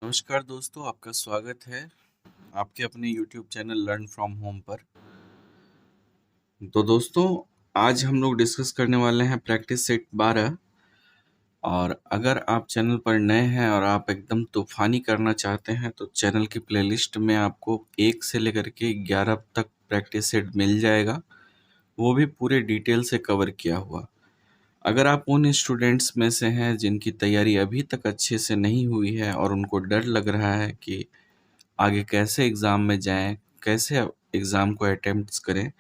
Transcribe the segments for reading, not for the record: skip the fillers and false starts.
नमस्कार दोस्तों, आपका स्वागत है आपके अपने YouTube channel learn from home पर। तो दोस्तों, आज हम लोग डिस्कस करने वाले हैं प्रैक्टिस सेट 12। और अगर आप चैनल पर नए हैं और आप एकदम तूफानी करना चाहते हैं तो चैनल की प्लेलिस्ट में आपको 1 से लेकर के 11 तक प्रैक्टिस सेट मिल जाएगा, वो भी पूरे डिटेल से कवर किया हुआ। अगर आप उन स्टूडेंट्स में से हैं जिनकी तैयारी अभी तक अच्छे से नहीं हुई है और उनको डर लग रहा है कि आगे कैसे एग्ज़ाम में जाएँ, कैसे एग्ज़ाम को अटेम्प्ट्स करें,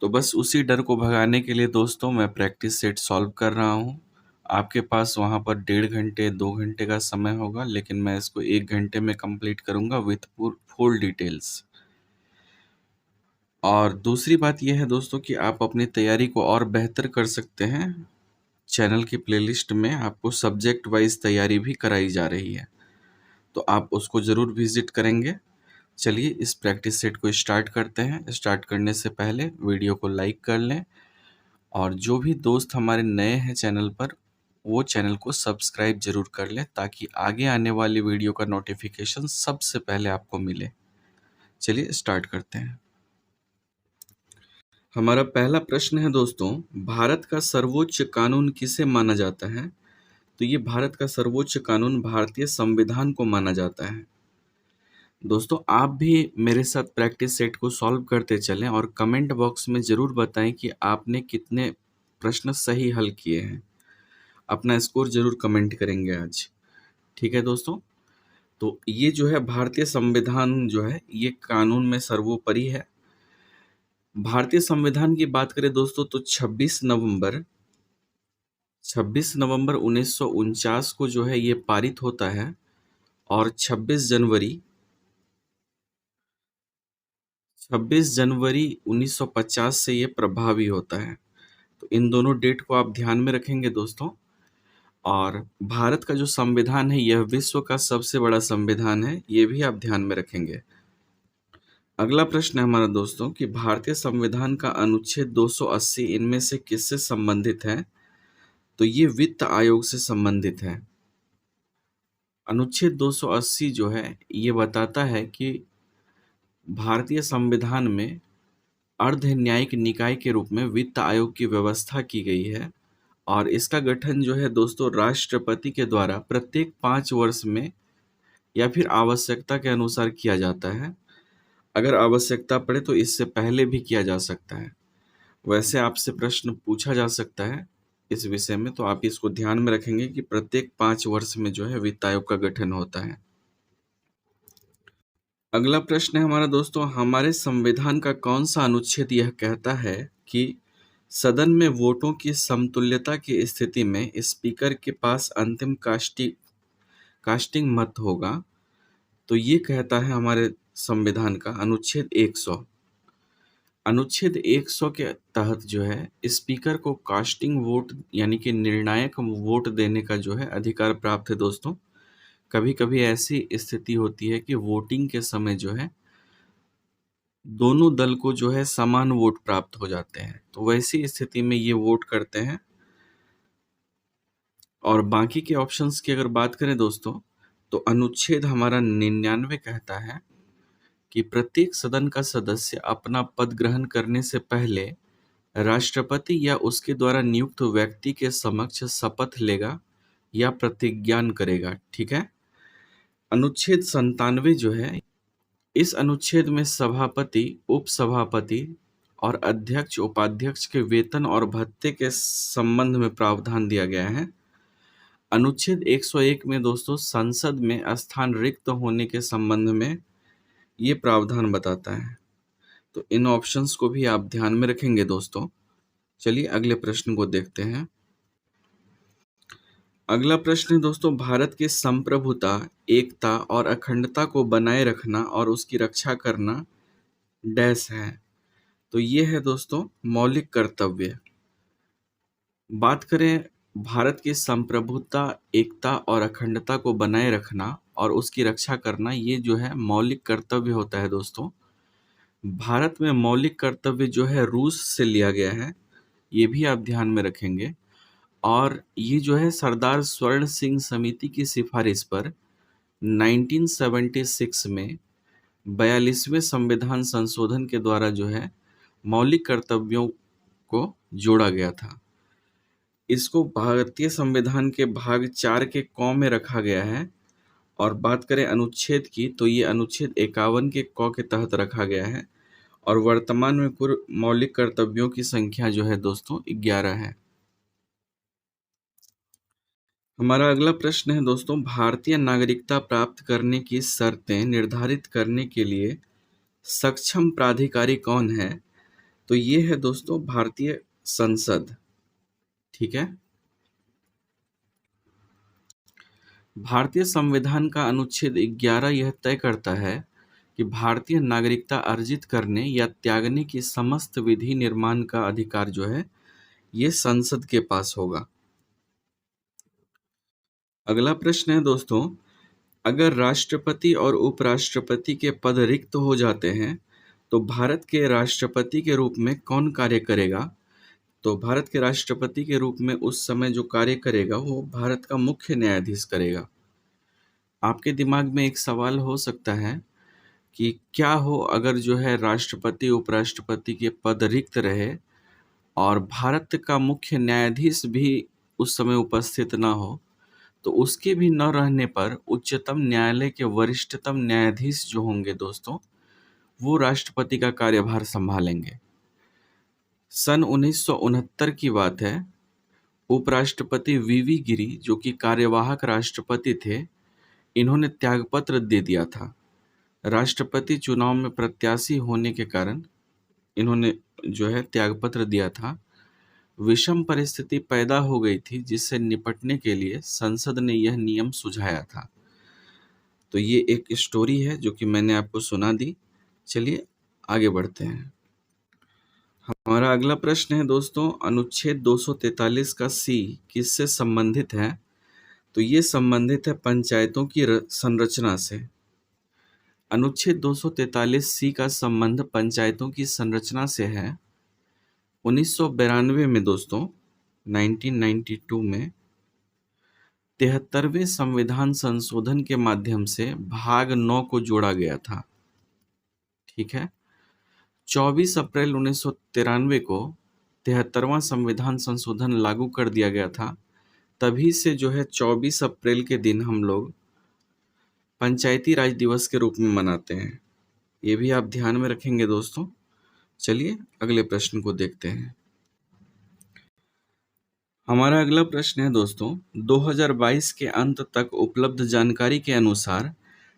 तो बस उसी डर को भगाने के लिए दोस्तों मैं प्रैक्टिस सेट सॉल्व कर रहा हूँ। आपके पास वहाँ पर 1.5 घंटे 2 घंटे का समय होगा, लेकिन मैं इसको 1 घंटे में कंप्लीट करूँगा विथ फुल डिटेल्स। और दूसरी बात ये है दोस्तों कि आप अपनी तैयारी को और बेहतर कर सकते हैं। चैनल की प्लेलिस्ट में आपको सब्जेक्ट वाइज़ तैयारी भी कराई जा रही है, तो आप उसको ज़रूर विज़िट करेंगे। चलिए इस प्रैक्टिस सेट को स्टार्ट करते हैं। स्टार्ट करने से पहले वीडियो को लाइक कर लें और जो भी दोस्त हमारे नए हैं चैनल पर, वो चैनल को सब्सक्राइब जरूर कर लें ताकि आगे आने वाली वीडियो का नोटिफिकेशन सबसे पहले आपको मिले। चलिए स्टार्ट करते हैं। हमारा पहला प्रश्न है दोस्तों, भारत का सर्वोच्च कानून किसे माना जाता है? तो ये भारत का सर्वोच्च कानून भारतीय संविधान को माना जाता है। दोस्तों, आप भी मेरे साथ प्रैक्टिस सेट को सॉल्व करते चलें और कमेंट बॉक्स में ज़रूर बताएं कि आपने कितने प्रश्न सही हल किए हैं। अपना स्कोर ज़रूर कमेंट करेंगे आज। ठीक है दोस्तों, तो ये जो है भारतीय संविधान जो है ये कानून में सर्वोपरि है। भारतीय संविधान की बात करें दोस्तों तो 26 नवंबर 1949 को जो है ये पारित होता है और 26 जनवरी 1950 से ये प्रभावी होता है। तो इन दोनों डेट को आप ध्यान में रखेंगे दोस्तों। और भारत का जो संविधान है यह विश्व का सबसे बड़ा संविधान है, ये भी आप ध्यान में रखेंगे। अगला प्रश्न है हमारा दोस्तों कि भारतीय संविधान का अनुच्छेद 280 इनमें से किससे संबंधित है? तो ये वित्त आयोग से संबंधित है। अनुच्छेद 280 जो है ये बताता है कि भारतीय संविधान में अर्ध न्यायिक निकाय के रूप में वित्त आयोग की व्यवस्था की गई है और इसका गठन जो है दोस्तों राष्ट्रपति के द्वारा प्रत्येक 5 वर्ष में या फिर आवश्यकता के अनुसार किया जाता है। अगर आवश्यकता पड़े तो इससे पहले भी किया जा सकता है। वैसे आपसे प्रश्न पूछा जा सकता है इस विषय में, तो आप इसको ध्यान में रखेंगे कि प्रत्येक 5 वर्ष में जो है वित्त आयोग का गठन होता है। अगला प्रश्न है हमारा दोस्तों, हमारे संविधान का कौन सा अनुच्छेद यह कहता है कि सदन में वोटों की समतुल्यता की स्थिति में स्पीकर के पास अंतिम कास्टिंग मत होगा? तो ये कहता है हमारे संविधान का अनुच्छेद 100। अनुच्छेद 100 के तहत जो है स्पीकर को कास्टिंग वोट यानी कि निर्णायक वोट देने का जो है अधिकार प्राप्त है दोस्तों। कभी कभी ऐसी स्थिति होती है कि वोटिंग के समय जो है दोनों दल को जो है समान वोट प्राप्त हो जाते हैं, तो वैसी स्थिति में ये वोट करते हैं। और बाकी के ऑप्शंस की अगर बात करें दोस्तों, तो अनुच्छेद हमारा 99 कहता है कि प्रत्येक सदन का सदस्य अपना पद ग्रहण करने से पहले राष्ट्रपति या उसके द्वारा नियुक्त व्यक्ति के समक्ष शपथ लेगा या प्रतिज्ञान करेगा। ठीक है। अनुच्छेद 97 जो है, इस अनुच्छेद में सभापति, उपसभापति और अध्यक्ष उपाध्यक्ष के वेतन और भत्ते के संबंध में प्रावधान दिया गया है। अनुच्छेद 101 में दोस्तों संसद में स्थान रिक्त होने के संबंध में ये प्रावधान बताता है। तो इन ऑप्शंस को भी आप ध्यान में रखेंगे दोस्तों। चलिए अगले प्रश्न को देखते हैं। अगला प्रश्न है दोस्तों, भारत की संप्रभुता, एकता और अखंडता को बनाए रखना और उसकी रक्षा करना डैश है? तो ये है दोस्तों मौलिक कर्तव्य। बात करें भारत की संप्रभुता, एकता और अखंडता को बनाए रखना और उसकी रक्षा करना, ये जो है मौलिक कर्तव्य होता है दोस्तों। भारत में मौलिक कर्तव्य जो है रूस से लिया गया है, ये भी आप ध्यान में रखेंगे। और ये जो है सरदार स्वर्ण सिंह समिति की सिफारिश पर 1976 में 42वें संविधान संशोधन के द्वारा जो है मौलिक कर्तव्यों को जोड़ा गया था। इसको भारतीय संविधान के भाग 4 के क में रखा गया है। और बात करें अनुच्छेद की, तो ये अनुच्छेद 51 के क के तहत रखा गया है। और वर्तमान में कुल मौलिक कर्तव्यों की संख्या जो है दोस्तों 11 है। हमारा अगला प्रश्न है दोस्तों, भारतीय नागरिकता प्राप्त करने की शर्तें निर्धारित करने के लिए सक्षम प्राधिकारी कौन है? तो ये है दोस्तों भारतीय संसद। ठीक है। भारतीय संविधान का अनुच्छेद 11 यह तय करता है कि भारतीय नागरिकता अर्जित करने या त्यागने की समस्त विधि निर्माण का अधिकार जो है ये संसद के पास होगा। अगला प्रश्न है दोस्तों, अगर राष्ट्रपति और उपराष्ट्रपति के पद रिक्त हो जाते हैं तो भारत के राष्ट्रपति के रूप में कौन कार्य करेगा? तो भारत के राष्ट्रपति के रूप में उस समय जो कार्य करेगा वो भारत का मुख्य न्यायाधीश करेगा। आपके दिमाग में एक सवाल हो सकता है कि क्या हो अगर जो है राष्ट्रपति उपराष्ट्रपति के पद रिक्त रहे और भारत का मुख्य न्यायाधीश भी उस समय उपस्थित ना हो, तो उसके भी न रहने पर उच्चतम न्यायालय के वरिष्ठतम न्यायाधीश जो होंगे दोस्तों वो राष्ट्रपति का कार्यभार संभालेंगे। सन 1969 की बात है। उपराष्ट्रपति वीवी गिरी जो कि कार्यवाहक राष्ट्रपति थे, इन्होंने त्यागपत्र दे दिया था। राष्ट्रपति चुनाव में प्रत्याशी होने के कारण इन्होंने जो है त्यागपत्र दिया था। विषम परिस्थिति पैदा हो गई थी जिससे निपटने के लिए संसद ने यह नियम सुझाया था। तो ये एक स्टोरी है जो कि मैंने आपको सुना दी। चलिए आगे बढ़ते हैं। हमारा अगला प्रश्न है दोस्तों, अनुच्छेद 243 का सी किससे संबंधित है? तो ये संबंधित है पंचायतों की संरचना से। अनुच्छेद 243 सी का संबंध पंचायतों की संरचना से है। 1992 में दोस्तों 1992 में 73वें संविधान संशोधन के माध्यम से भाग 9 को जोड़ा गया था। ठीक है। 24 अप्रैल 1993 को 73वां संविधान संशोधन लागू कर दिया गया था। तभी से जो है 24 अप्रैल के दिन हम लोग पंचायती राज दिवस के रूप में मनाते हैं। ये भी आप ध्यान में रखेंगे दोस्तों। चलिए अगले प्रश्न को देखते हैं। हमारा अगला प्रश्न है दोस्तों, 2022 के अंत तक उपलब्ध जानकारी के अनुसार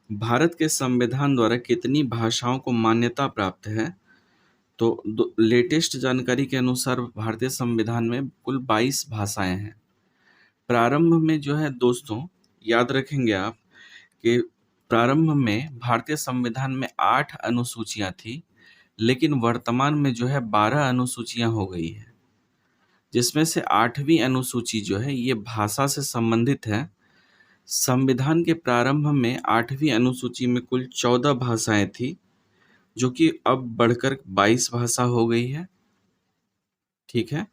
भारत के संविधान द्वारा कितनी भाषाओं को मान्यता प्राप्त है? तो लेटेस्ट जानकारी के अनुसार भारतीय संविधान में कुल 22 भाषाएं हैं। प्रारंभ में जो है दोस्तों याद रखेंगे आप कि प्रारंभ में भारतीय संविधान में 8 अनुसूचियां थी, लेकिन वर्तमान में जो है 12 अनुसूचियां हो गई है, जिसमें से 8वीं अनुसूची जो है ये भाषा से संबंधित है। संविधान के प्रारंभ में 8वीं अनुसूची में कुल 14 भाषाएं थी, जो कि अब बढ़कर 22 भाषा हो गई है। ठीक है।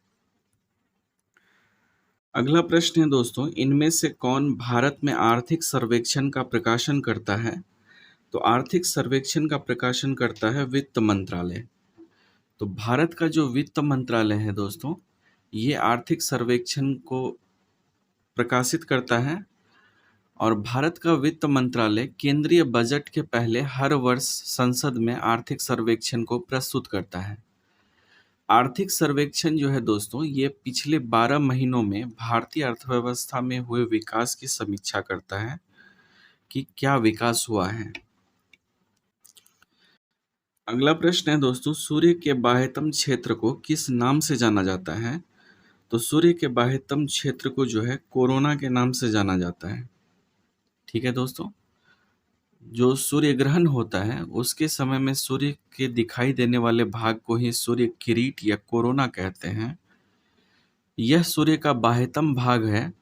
अगला प्रश्न है दोस्तों, इनमें से कौन भारत में आर्थिक सर्वेक्षण का प्रकाशन करता है? तो आर्थिक सर्वेक्षण का प्रकाशन करता है वित्त मंत्रालय। तो भारत का जो वित्त मंत्रालय है दोस्तों, ये आर्थिक सर्वेक्षण को प्रकाशित करता है। और भारत का वित्त मंत्रालय केंद्रीय बजट के पहले हर वर्ष संसद में आर्थिक सर्वेक्षण को प्रस्तुत करता है। आर्थिक सर्वेक्षण जो है दोस्तों, ये पिछले 12 महीनों में भारतीय अर्थव्यवस्था में हुए विकास की समीक्षा करता है कि क्या विकास हुआ है। अगला प्रश्न है दोस्तों, सूर्य के बाह्यतम क्षेत्र को किस नाम से जाना जाता है? तो सूर्य के बाह्यतम क्षेत्र को जो है कोरोना के नाम से जाना जाता है। ठीक है दोस्तों। जो सूर्य ग्रहण होता है उसके समय में सूर्य के दिखाई देने वाले भाग को ही सूर्य किरीट या कोरोना कहते हैं। यह सूर्य का बाह्यतम भाग है।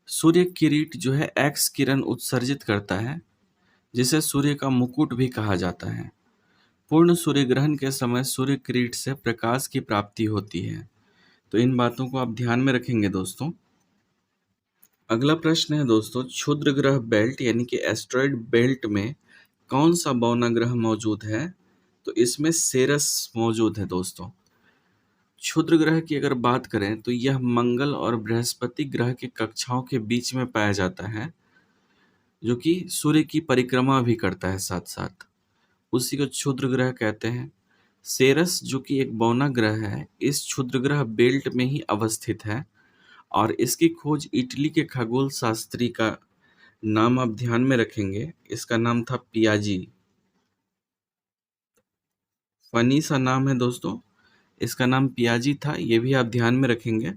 सूर्य किरीट जो है एक्स किरण उत्सर्जित करता है, जिसे सूर्य का मुकुट भी कहा जाता है। पूर्ण सूर्य ग्रहण के समय सूर्य किरीट से प्रकाश की प्राप्ति होती है। तो इन बातों को आप ध्यान में रखेंगे दोस्तों। अगला प्रश्न है दोस्तों, क्षुद्र ग्रह बेल्ट यानी कि एस्ट्रॉयड बेल्ट में कौन सा बौना ग्रह मौजूद है? तो इसमें सेरस मौजूद है दोस्तों। क्षुद्र ग्रह की अगर बात करें तो यह मंगल और बृहस्पति ग्रह की कक्षाओं के बीच में पाया जाता है, जो कि सूर्य की परिक्रमा भी करता है साथ साथ। उसी को क्षुद्र ग्रह कहते हैं। सेरस जो कि एक बौना ग्रह है, इस क्षुद्र ग्रह बेल्ट में ही अवस्थित है और इसकी खोज इटली के खगोल शास्त्री का नाम आप ध्यान में रखेंगे, इसका नाम था पियाजी। फनी सा नाम है दोस्तों, इसका नाम पियाजी था, ये भी आप ध्यान में रखेंगे।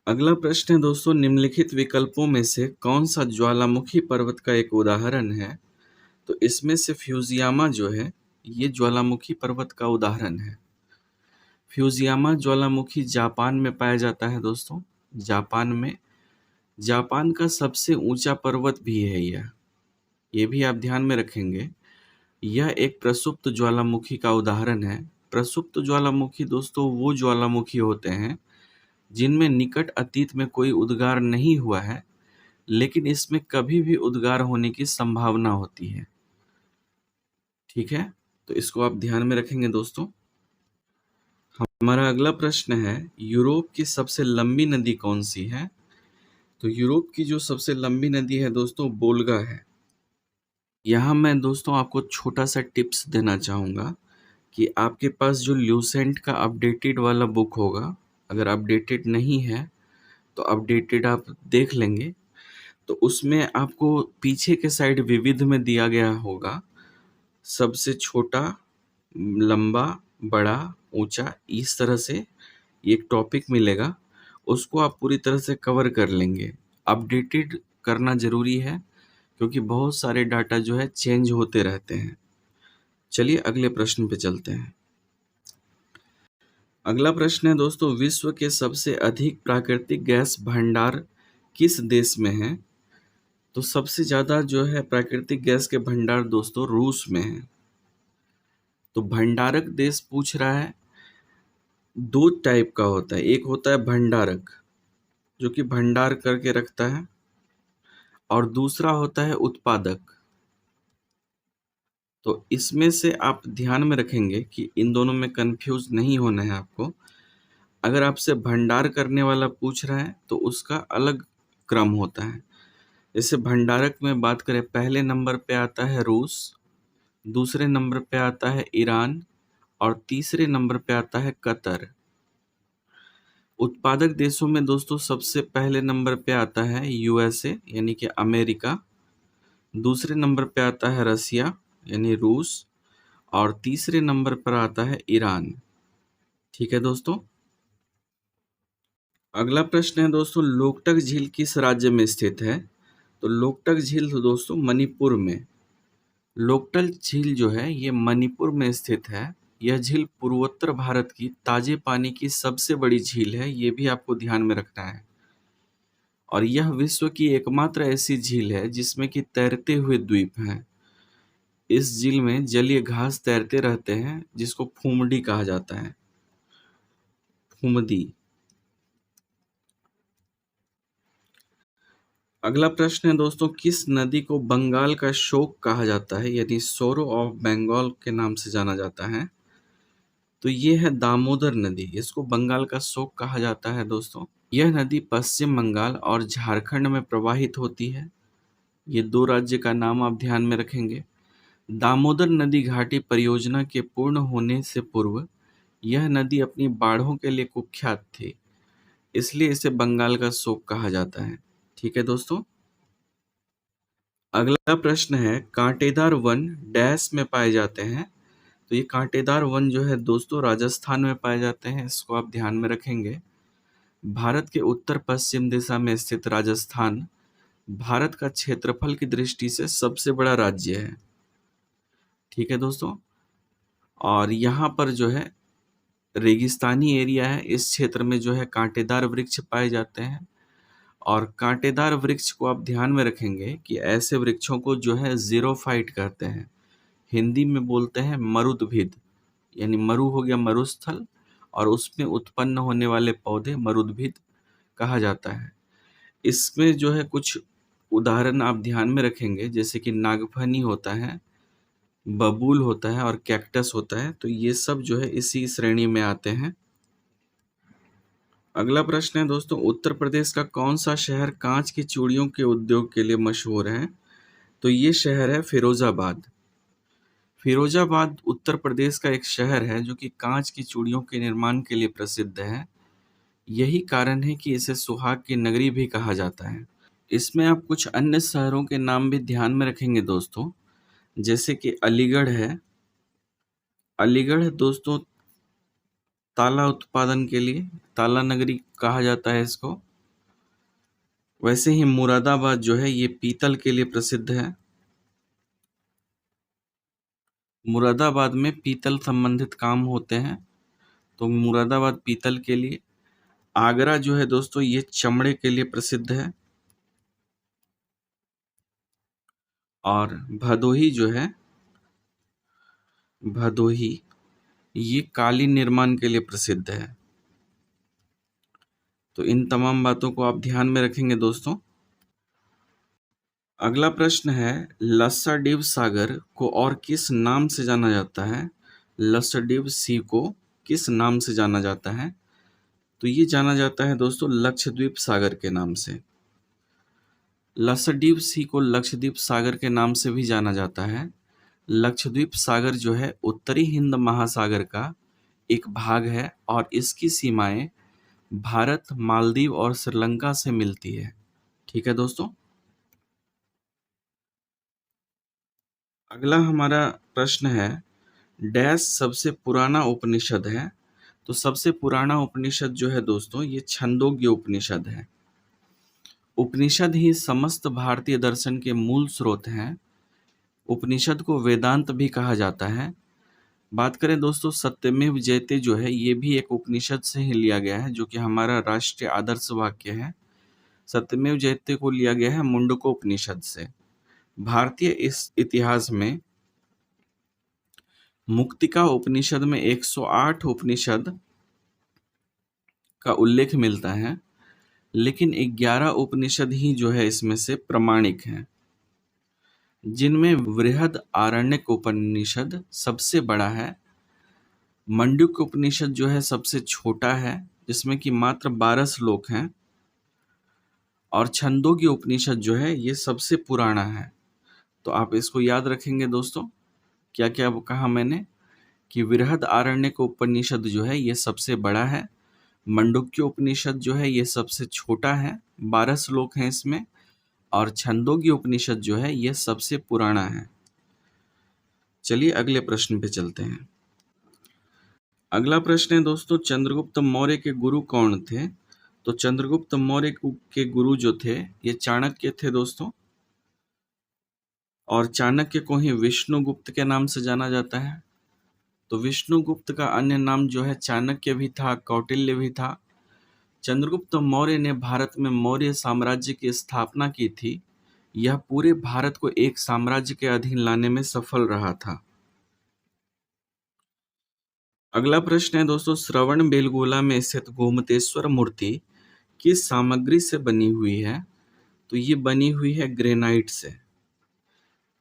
अगला प्रश्न है दोस्तों, निम्नलिखित विकल्पों में से कौन सा ज्वालामुखी पर्वत का एक उदाहरण है? तो इसमें से फ्यूजियामा जो है, ये ज्वालामुखी पर्वत का उदाहरण है। फ्यूजियामा ज्वालामुखी जापान में पाया जाता है दोस्तों। जापान में, जापान का सबसे ऊंचा पर्वत भी है यह, ये भी आप ध्यान में रखेंगे। यह एक प्रसुप्त ज्वालामुखी का उदाहरण है। प्रसुप्त ज्वालामुखी दोस्तों वो ज्वालामुखी होते हैं जिनमें निकट अतीत में कोई उद्गार नहीं हुआ है, लेकिन इसमें कभी भी उद्गार होने की संभावना होती है। ठीक है, तो इसको आप ध्यान में रखेंगे दोस्तों। हमारा अगला प्रश्न है, यूरोप की सबसे लंबी नदी कौन सी है? तो यूरोप की जो सबसे लंबी नदी है दोस्तों, वोल्गा है। यहाँ मैं दोस्तों आपको छोटा सा टिप्स देना चाहूँगा कि आपके पास जो ल्यूसेंट का अपडेटेड वाला बुक होगा, अगर अपडेटेड नहीं है तो अपडेटेड आप देख लेंगे, तो उसमें आपको पीछे के साइड विविध में दिया गया होगा सबसे छोटा, लंबा, बड़ा, ऊंचा, इस तरह से एक टॉपिक मिलेगा, उसको आप पूरी तरह से कवर कर लेंगे। अपडेटेड करना ज़रूरी है क्योंकि बहुत सारे डाटा जो है चेंज होते रहते हैं। चलिए अगले प्रश्न पे चलते हैं। अगला प्रश्न है दोस्तों, विश्व के सबसे अधिक प्राकृतिक गैस भंडार किस देश में है? तो सबसे ज़्यादा जो है प्राकृतिक गैस के भंडार दोस्तों रूस में है। तो भंडारक देश पूछ रहा है, दो टाइप का होता है, एक होता है भंडारक जो कि भंडार करके रखता है, और दूसरा होता है उत्पादक। तो इसमें से आप ध्यान में रखेंगे कि इन दोनों में कंफ्यूज नहीं होना है आपको। अगर आपसे भंडार करने वाला पूछ रहा है तो उसका अलग क्रम होता है। जैसे भंडारक में बात करें, पहले नंबर पे आता है रूस, दूसरे नंबर पे आता है ईरान और तीसरे नंबर पे आता है कतर। उत्पादक देशों में दोस्तों सबसे पहले नंबर पे आता है यूएसए यानी कि अमेरिका, दूसरे नंबर पे आता है रसिया यानी रूस, और तीसरे नंबर पर आता है ईरान। ठीक है दोस्तों। अगला प्रश्न है दोस्तों, लोकटक झील किस राज्य में स्थित है? तो लोकटक झील तो दोस्तों मणिपुर में, लोकटक झील जो है ये मणिपुर में स्थित है। यह झील पूर्वोत्तर भारत की ताजे पानी की सबसे बड़ी झील है, ये भी आपको ध्यान में रखना है। और यह विश्व की एकमात्र ऐसी झील है जिसमें कि तैरते हुए द्वीप हैं। इस झील में जलीय घास तैरते रहते हैं जिसको फुमडी कहा जाता है, फुमदी। अगला प्रश्न है दोस्तों, किस नदी को बंगाल का शोक कहा जाता है यानी सोरो ऑफ बंगाल के नाम से जाना जाता है? तो ये है दामोदर नदी, इसको बंगाल का शोक कहा जाता है दोस्तों। यह नदी पश्चिम बंगाल और झारखंड में प्रवाहित होती है। ये दो राज्य का नाम आप ध्यान में रखेंगे। दामोदर नदी घाटी परियोजना के पूर्ण होने से पूर्व यह नदी अपनी बाढ़ों के लिए कुख्यात थी, इसलिए इसे बंगाल का शोक कहा जाता है। ठीक है दोस्तों। अगला प्रश्न है, कांटेदार वन डैश में पाए जाते हैं? तो ये कांटेदार वन जो है दोस्तों राजस्थान में पाए जाते हैं, इसको आप ध्यान में रखेंगे। भारत के उत्तर पश्चिम दिशा में स्थित राजस्थान भारत का क्षेत्रफल की दृष्टि से सबसे बड़ा राज्य है। ठीक है दोस्तों। और यहाँ पर जो है रेगिस्तानी एरिया है, इस क्षेत्र में जो है कांटेदार वृक्ष पाए जाते हैं। और कांटेदार वृक्ष को आप ध्यान में रखेंगे कि ऐसे वृक्षों को जो है जीरोफाइट कहते हैं, हिंदी में बोलते हैं मरुद्भिद, यानी मरु हो गया मरुस्थल और उसमें उत्पन्न होने वाले पौधे मरुद्भिद कहा जाता है। इसमें जो है कुछ उदाहरण आप ध्यान में रखेंगे, जैसे कि नागफनी होता है, बबूल होता है और कैक्टस होता है, तो ये सब जो है इसी श्रेणी में आते हैं। अगला प्रश्न है दोस्तों, उत्तर प्रदेश का कौन सा शहर कांच की चूड़ियों के उद्योग के लिए मशहूर है? तो ये शहर है फिरोजाबाद। फिरोजाबाद उत्तर प्रदेश का एक शहर है जो कि कांच की चूड़ियों के निर्माण के लिए प्रसिद्ध है। यही कारण है कि इसे सुहाग की नगरी भी कहा जाता है। इसमें आप कुछ अन्य शहरों के नाम भी ध्यान में रखेंगे दोस्तों, जैसे कि अलीगढ़ है। अलीगढ़ है दोस्तों ताला उत्पादन के लिए, ताला नगरी कहा जाता है इसको। वैसे ही मुरादाबाद जो है ये पीतल के लिए प्रसिद्ध है। मुरादाबाद में पीतल संबंधित काम होते हैं, तो मुरादाबाद पीतल के लिए। आगरा जो है दोस्तों ये चमड़े के लिए प्रसिद्ध है। और भदोही जो है, भदोही ये कालीन निर्माण के लिए प्रसिद्ध है। तो इन तमाम बातों को आप ध्यान में रखेंगे दोस्तों। अगला प्रश्न है, लक्षद्वीप सागर को और किस नाम से जाना जाता है? लक्षद्वीप सी को किस नाम से जाना जाता है? तो ये जाना जाता है दोस्तों लक्षद्वीप सागर के नाम से। लक्षद्वीप सी को लक्षद्वीप सागर के नाम से भी जाना जाता है। लक्षद्वीप सागर जो है उत्तरी हिंद महासागर का एक भाग है और इसकी सीमाएं भारत, मालदीव और श्रीलंका से मिलती है। ठीक है दोस्तों। अगला हमारा प्रश्न है, डैश सबसे पुराना उपनिषद है? तो सबसे पुराना उपनिषद जो है दोस्तों ये छंदोग्य उपनिषद है। उपनिषद ही समस्त भारतीय दर्शन के मूल स्रोत हैं। उपनिषद को वेदांत भी कहा जाता है। बात करें दोस्तों सत्यमेव जयते जो है ये भी एक उपनिषद से ही लिया गया है, जो कि हमारा राष्ट्रीय आदर्श वाक्य है। सत्यमेव जयते को लिया गया है मुंडको उपनिषद से। भारतीय इस इतिहास में मुक्तिका उपनिषद में 108 उपनिषद का उल्लेख मिलता है, लेकिन 11 उपनिषद ही जो है इसमें से प्रमाणिक हैं, जिनमें बृहद आरण्यक उपनिषद सबसे बड़ा है। मंडूक उपनिषद जो है सबसे छोटा है, जिसमें कि मात्र 12 श्लोक हैं। और छंदोग्य उपनिषद जो है ये सबसे पुराना है। तो आप इसको याद रखेंगे दोस्तों। क्या क्या कहा मैंने कि बृहद आरण्यक उपनिषद जो है ये सबसे बड़ा है, मंडूक्य उपनिषद जो है ये सबसे छोटा है, 12 श्लोक हैं इसमें, और छंदोग्य उपनिषद जो है ये सबसे पुराना है। चलिए अगले प्रश्न पे चलते हैं। अगला प्रश्न है दोस्तों, चंद्रगुप्त मौर्य के गुरु कौन थे? तो चंद्रगुप्त मौर्य के गुरु जो थे ये चाणक्य थे दोस्तों। और चाणक्य को ही विष्णुगुप्त के नाम से जाना जाता है। तो विष्णुगुप्त का अन्य नाम जो है चाणक्य भी था, कौटिल्य भी था। चंद्रगुप्त मौर्य ने भारत में मौर्य साम्राज्य की स्थापना की थी। यह पूरे भारत को एक साम्राज्य के अधीन लाने में सफल रहा था। अगला प्रश्न है दोस्तों, श्रवण बेलगोला में स्थित गोमतेश्वर मूर्ति किस सामग्री से बनी हुई है? तो ये बनी हुई है ग्रेनाइट से।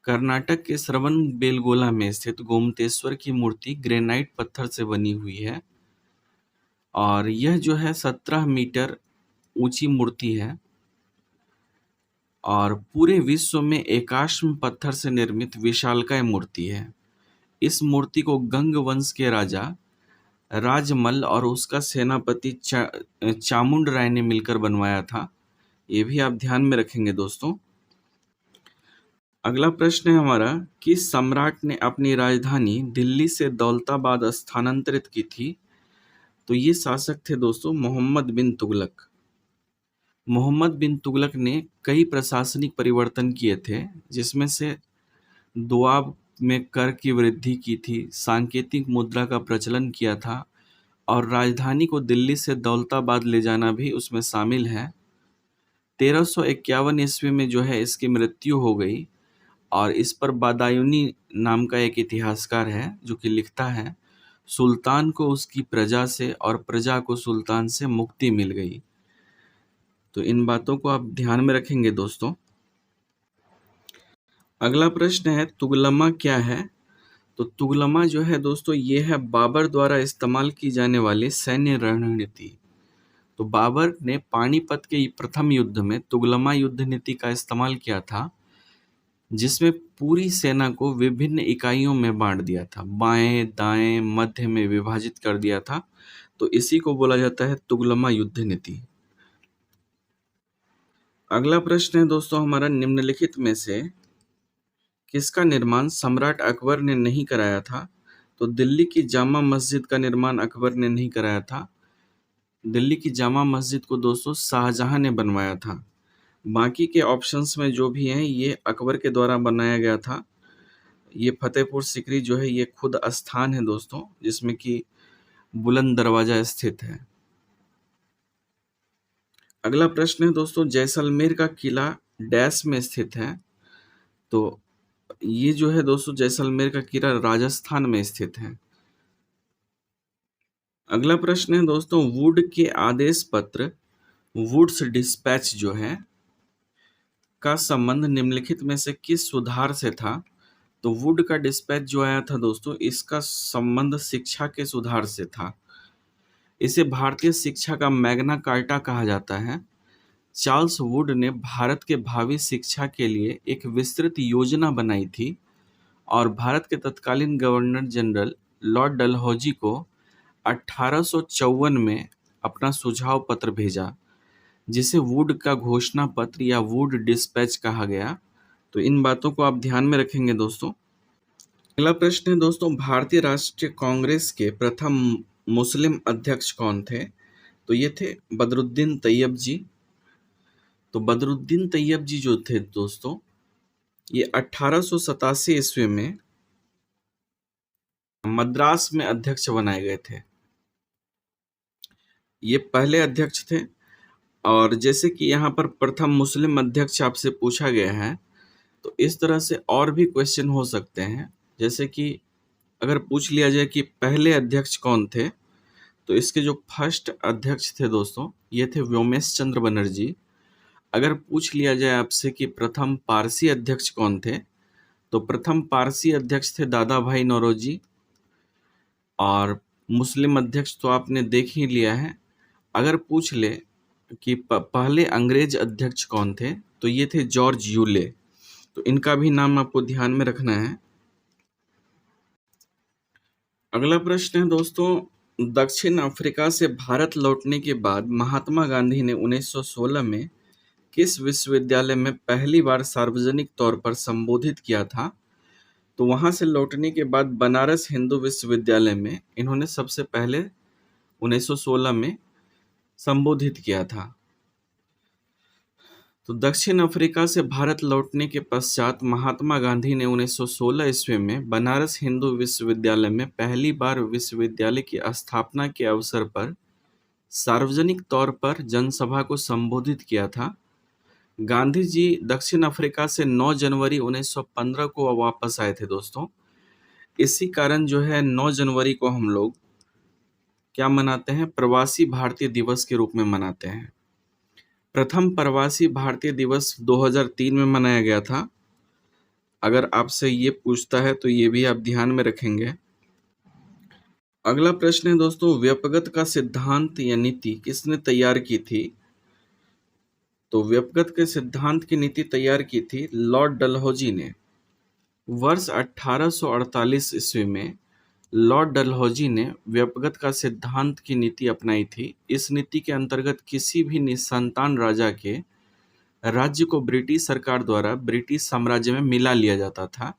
कर्नाटक के श्रवण बेलगोला में स्थित गोमतेश्वर की मूर्ति ग्रेनाइट पत्थर से बनी हुई है और यह जो है 17 मीटर ऊंची मूर्ति है और पूरे विश्व में एकाश्म पत्थर से निर्मित विशालकाय मूर्ति है। इस मूर्ति को गंग वंश के राजा राजमल और उसका सेनापति चामुंड राय ने मिलकर बनवाया था। ये भी आप ध्यान में रखेंगे दोस्तों। अगला प्रश्न है हमारा, किस सम्राट ने अपनी राजधानी दिल्ली से दौलताबाद स्थानांतरित की थी? तो ये शासक थे दोस्तों मोहम्मद बिन तुगलक। मोहम्मद बिन तुगलक ने कई प्रशासनिक परिवर्तन किए थे, जिसमें से दोआब में कर की वृद्धि की थी, सांकेतिक मुद्रा का प्रचलन किया था और राजधानी को दिल्ली से दौलताबाद ले जाना भी उसमें शामिल है। 1351 ईस्वी में जो है इसकी मृत्यु हो गई और इस पर बादायूनी नाम का एक इतिहासकार है जो कि लिखता है, सुल्तान को उसकी प्रजा से और प्रजा को सुल्तान से मुक्ति मिल गई। तो इन बातों को आप ध्यान में रखेंगे दोस्तों। अगला प्रश्न है तुगलमा क्या है? तो तुगलमा जो है दोस्तों ये है बाबर द्वारा इस्तेमाल की जाने वाली सैन्य रणनीति। तो बाबर ने पानीपत के प्रथम युद्ध में तुगलमा युद्ध नीति का इस्तेमाल किया था, जिसमें पूरी सेना को विभिन्न इकाइयों में बांट दिया था, बाएं दाएं मध्य में विभाजित कर दिया था। तो इसी को बोला जाता है तुगलमा युद्ध नीति। अगला प्रश्न है दोस्तों हमारा, निम्नलिखित में से किसका निर्माण सम्राट अकबर ने नहीं कराया था? तो दिल्ली की जामा मस्जिद का निर्माण अकबर ने नहीं कराया था। दिल्ली की जामा मस्जिद को दोस्तों शाहजहां ने बनवाया था। बाकी के ऑप्शंस में जो भी हैं ये अकबर के द्वारा बनाया गया था। ये फतेहपुर सिकरी जो है ये खुद स्थान है दोस्तों, जिसमें कि बुलंद दरवाजा स्थित है। अगला प्रश्न है दोस्तों, जैसलमेर का किला डैश में स्थित है? तो ये जो है दोस्तों जैसलमेर का किला राजस्थान में स्थित है। अगला प्रश्न है दोस्तों, वुड के आदेश पत्र वुड्स डिस्पैच जो है का संबंध निम्नलिखित में से किस सुधार से था? तो वुड का डिस्पैच जो आया था दोस्तों, इसका संबंध शिक्षा के सुधार से था। इसे भारतीय शिक्षा का मैग्ना कार्टा कहा जाता है। चार्ल्स वुड ने भारत के भावी शिक्षा के लिए एक विस्तृत योजना बनाई थी और भारत के तत्कालीन गवर्नर जनरल लॉर्ड डलहौजी को 1854 में अपना सुझाव पत्र भेजा, जिसे वुड का घोषणा पत्र या वुड डिस्पैच कहा गया। तो इन बातों को आप ध्यान में रखेंगे दोस्तों। अगला प्रश्न है दोस्तों, भारतीय राष्ट्रीय कांग्रेस के प्रथम मुस्लिम अध्यक्ष कौन थे? तो ये थे बदरुद्दीन तैयब जी। तो बदरुद्दीन तैयब जी जो थे दोस्तों, ये 1887 ईस्वी में मद्रास में अध्यक्ष बनाए गए थे। ये पहले अध्यक्ष थे। और जैसे कि यहाँ पर प्रथम मुस्लिम अध्यक्ष आपसे पूछा गया है, तो इस तरह से और भी क्वेश्चन हो सकते हैं। जैसे कि अगर पूछ लिया जाए कि पहले अध्यक्ष कौन थे, तो इसके जो फर्स्ट अध्यक्ष थे दोस्तों, ये थे व्योमेश चंद्र बनर्जी। अगर पूछ लिया जाए आपसे कि प्रथम पारसी अध्यक्ष कौन थे, तो प्रथम पारसी अध्यक्ष थे दादा भाई नौरोजी। और मुस्लिम अध्यक्ष तो आपने देख ही लिया है। अगर पूछ ले कि पहले अंग्रेज अध्यक्ष कौन थे, तो ये थे जॉर्ज यूले। तो इनका भी नाम आपको ध्यान में रखना है। अगला प्रश्न है दोस्तों, दक्षिण अफ्रीका से भारत लौटने के बाद महात्मा गांधी ने 1916 में किस विश्वविद्यालय में पहली बार सार्वजनिक तौर पर संबोधित किया था? तो वहां से लौटने के बाद बनारस हिंदू विश्वविद्यालय में इन्होंने सबसे पहले 1916 में संबोधित किया था। तो दक्षिण अफ्रीका से भारत लौटने के पश्चात महात्मा गांधी ने 1916 ईस्वी में बनारस हिंदू विश्वविद्यालय में पहली बार विश्वविद्यालय की स्थापना के अवसर पर सार्वजनिक तौर पर जनसभा को संबोधित किया था। गांधी जी दक्षिण अफ्रीका से 9 जनवरी 1915 को वापस आए थे दोस्तों। इसी कारण जो है 9 जनवरी को हम लोग क्या मनाते हैं? प्रवासी भारतीय दिवस के रूप में मनाते हैं। प्रथम प्रवासी भारतीय दिवस 2003 में मनाया गया था। अगर आपसे ये पूछता है तो ये भी आप ध्यान में रखेंगे। अगला प्रश्न है दोस्तों, व्यपगत का सिद्धांत या नीति किसने तैयार की थी? तो व्यपगत के सिद्धांत की नीति तैयार की थी लॉर्ड डलहौजी ने। वर्ष 1848 ईस्वी में लॉर्ड डलहौजी ने व्यपगत का सिद्धांत की नीति अपनाई थी। इस नीति के अंतर्गत किसी भी निसंतान राजा के राज्य को ब्रिटिश सरकार द्वारा ब्रिटिश साम्राज्य में मिला लिया जाता था।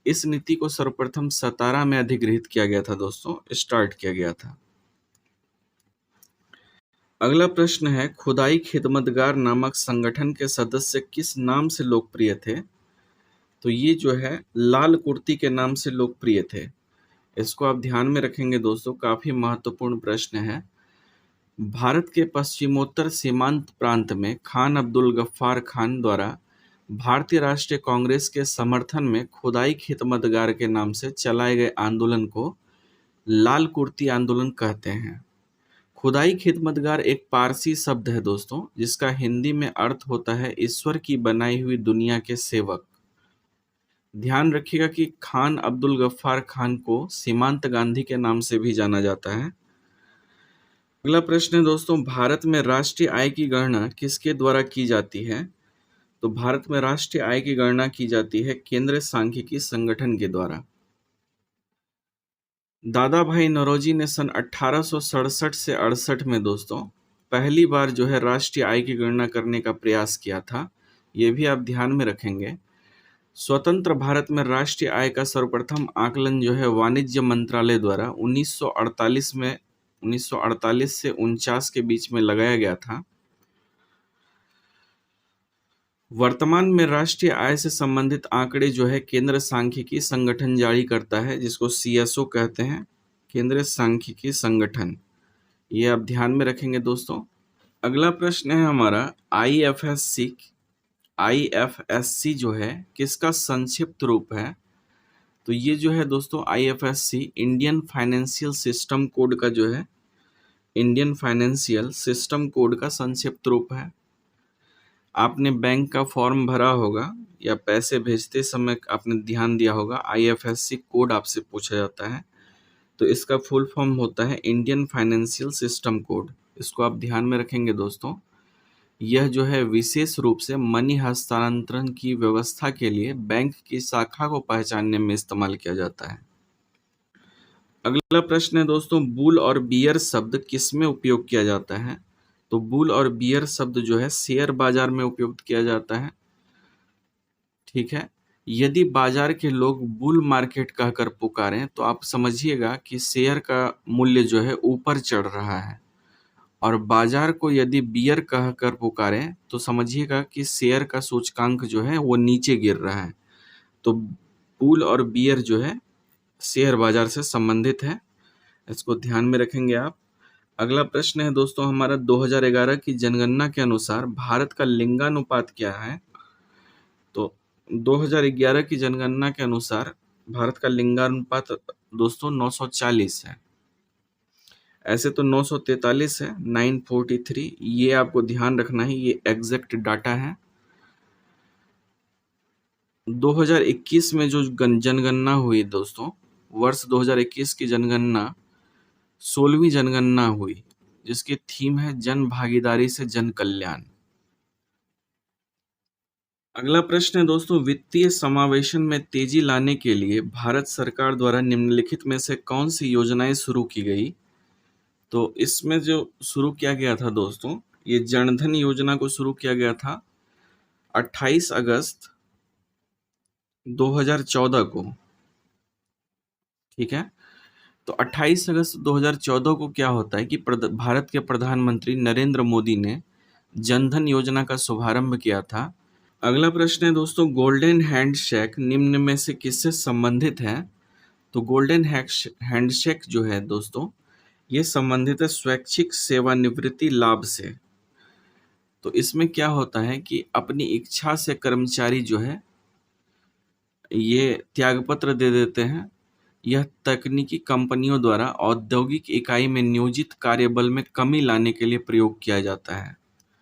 इस नीति को सर्वप्रथम 17 में अधिगृहित किया गया था दोस्तों, स्टार्ट किया गया था। अगला प्रश्न है, खुदाई खिदमतगार नामक संगठन के सदस्य किस नाम से लोकप्रिय थे? तो ये जो है लाल कुर्ती के नाम से लोकप्रिय थे। इसको आप ध्यान में रखेंगे दोस्तों, काफी महत्वपूर्ण प्रश्न है। भारत के पश्चिमोत्तर सीमांत प्रांत में खान अब्दुल गफ्फार खान द्वारा भारतीय राष्ट्रीय कांग्रेस के समर्थन में खुदाई खिदमतगार के नाम से चलाए गए आंदोलन को लाल कुर्ती आंदोलन कहते हैं। खुदाई खिदमतगार एक पारसी शब्द है दोस्तों, जिसका हिंदी में अर्थ होता है ईश्वर की बनाई हुई दुनिया के सेवक। ध्यान रखिएगा कि खान अब्दुल गफ्फार खान को सीमांत गांधी के नाम से भी जाना जाता है। अगला प्रश्न है दोस्तों, भारत में राष्ट्रीय आय की गणना किसके द्वारा की जाती है? तो भारत में राष्ट्रीय आय की गणना की जाती है केंद्रीय सांख्यिकी संगठन के द्वारा। दादा भाई नौरोजी ने सन 1867 से 68 में दोस्तों पहली बार जो है राष्ट्रीय आय की गणना करने का प्रयास किया था। ये भी आप ध्यान में रखेंगे। स्वतंत्र भारत में राष्ट्रीय आय का सर्वप्रथम आकलन जो है वाणिज्य मंत्रालय द्वारा 1948 से 49 के बीच में लगाया गया था। वर्तमान में राष्ट्रीय आय से संबंधित आंकड़े जो है केंद्र सांख्यिकी संगठन जारी करता है, जिसको सीएसओ कहते हैं, केंद्रीय सांख्यिकी संगठन। ये आप ध्यान में रखेंगे दोस्तों। अगला प्रश्न है हमारा, आईएफएससी जो है किसका संक्षिप्त रूप है? तो ये जो है दोस्तों IFSC Indian financial system code का जो है इंडियन फाइनेंशियल सिस्टम कोड का संक्षिप्त रूप है। आपने बैंक का फॉर्म भरा होगा या पैसे भेजते समय आपने ध्यान दिया होगा, आईएफएससी कोड आपसे पूछा जाता है, तो इसका फुल फॉर्म होता है इंडियन फाइनेंशियल सिस्टम कोड। इसको आप ध्यान में रखेंगे दोस्तों। यह जो है विशेष रूप से मनी हस्तांतरण की व्यवस्था के लिए बैंक की शाखा को पहचानने में इस्तेमाल किया जाता है। अगला प्रश्न है दोस्तों, बुल और बियर शब्द किस में उपयोग किया जाता है? तो बुल और बियर शब्द जो है शेयर बाजार में उपयोग किया जाता है। ठीक है, यदि बाजार के लोग बुल मार्केट कहकर पुकारें तो आप समझिएगा कि शेयर का मूल्य जो है ऊपर चढ़ रहा है, और बाजार को यदि बियर कहकर पुकारें तो समझिएगा कि शेयर का सूचकांक जो है वो नीचे गिर रहा है। तो बुल और बियर जो है शेयर बाजार से संबंधित है, इसको ध्यान में रखेंगे आप। अगला प्रश्न है दोस्तों हमारा, 2011 की जनगणना के अनुसार भारत का लिंगानुपात क्या है? तो 2011 की जनगणना के अनुसार भारत का लिंगानुपात दोस्तों 940 है। ऐसे तो 943 है, 943, ये आपको ध्यान रखना है, ये एग्जैक्ट डाटा है। 2021 में जो जनगणना हुई दोस्तों, वर्ष 2021 की जनगणना 16वीं जनगणना हुई, जिसकी थीम है जन भागीदारी से जन कल्याण। अगला प्रश्न है दोस्तों, वित्तीय समावेशन में तेजी लाने के लिए भारत सरकार द्वारा निम्नलिखित में से कौन सी योजनाएं शुरू की गई? तो इसमें जो शुरू किया गया था दोस्तों, ये जनधन योजना को शुरू किया गया था 28 अगस्त 2014 को। ठीक है, तो 28 अगस्त 2014 को क्या होता है कि भारत के प्रधानमंत्री नरेंद्र मोदी ने जनधन योजना का शुभारंभ किया था। अगला प्रश्न है दोस्तों, गोल्डन हैंडशेक निम्न में से किससे संबंधित है? तो गोल्डन हैंडशेक जो है दोस्तों, ये संबंधित है स्वैच्छिक सेवानिवृत्ति लाभ से। तो इसमें क्या होता है कि अपनी इच्छा से कर्मचारी जो है ये त्यागपत्र दे देते हैं। यह तकनीकी कंपनियों द्वारा औद्योगिक इकाई में नियोजित कार्यबल में कमी लाने के लिए प्रयोग किया जाता है।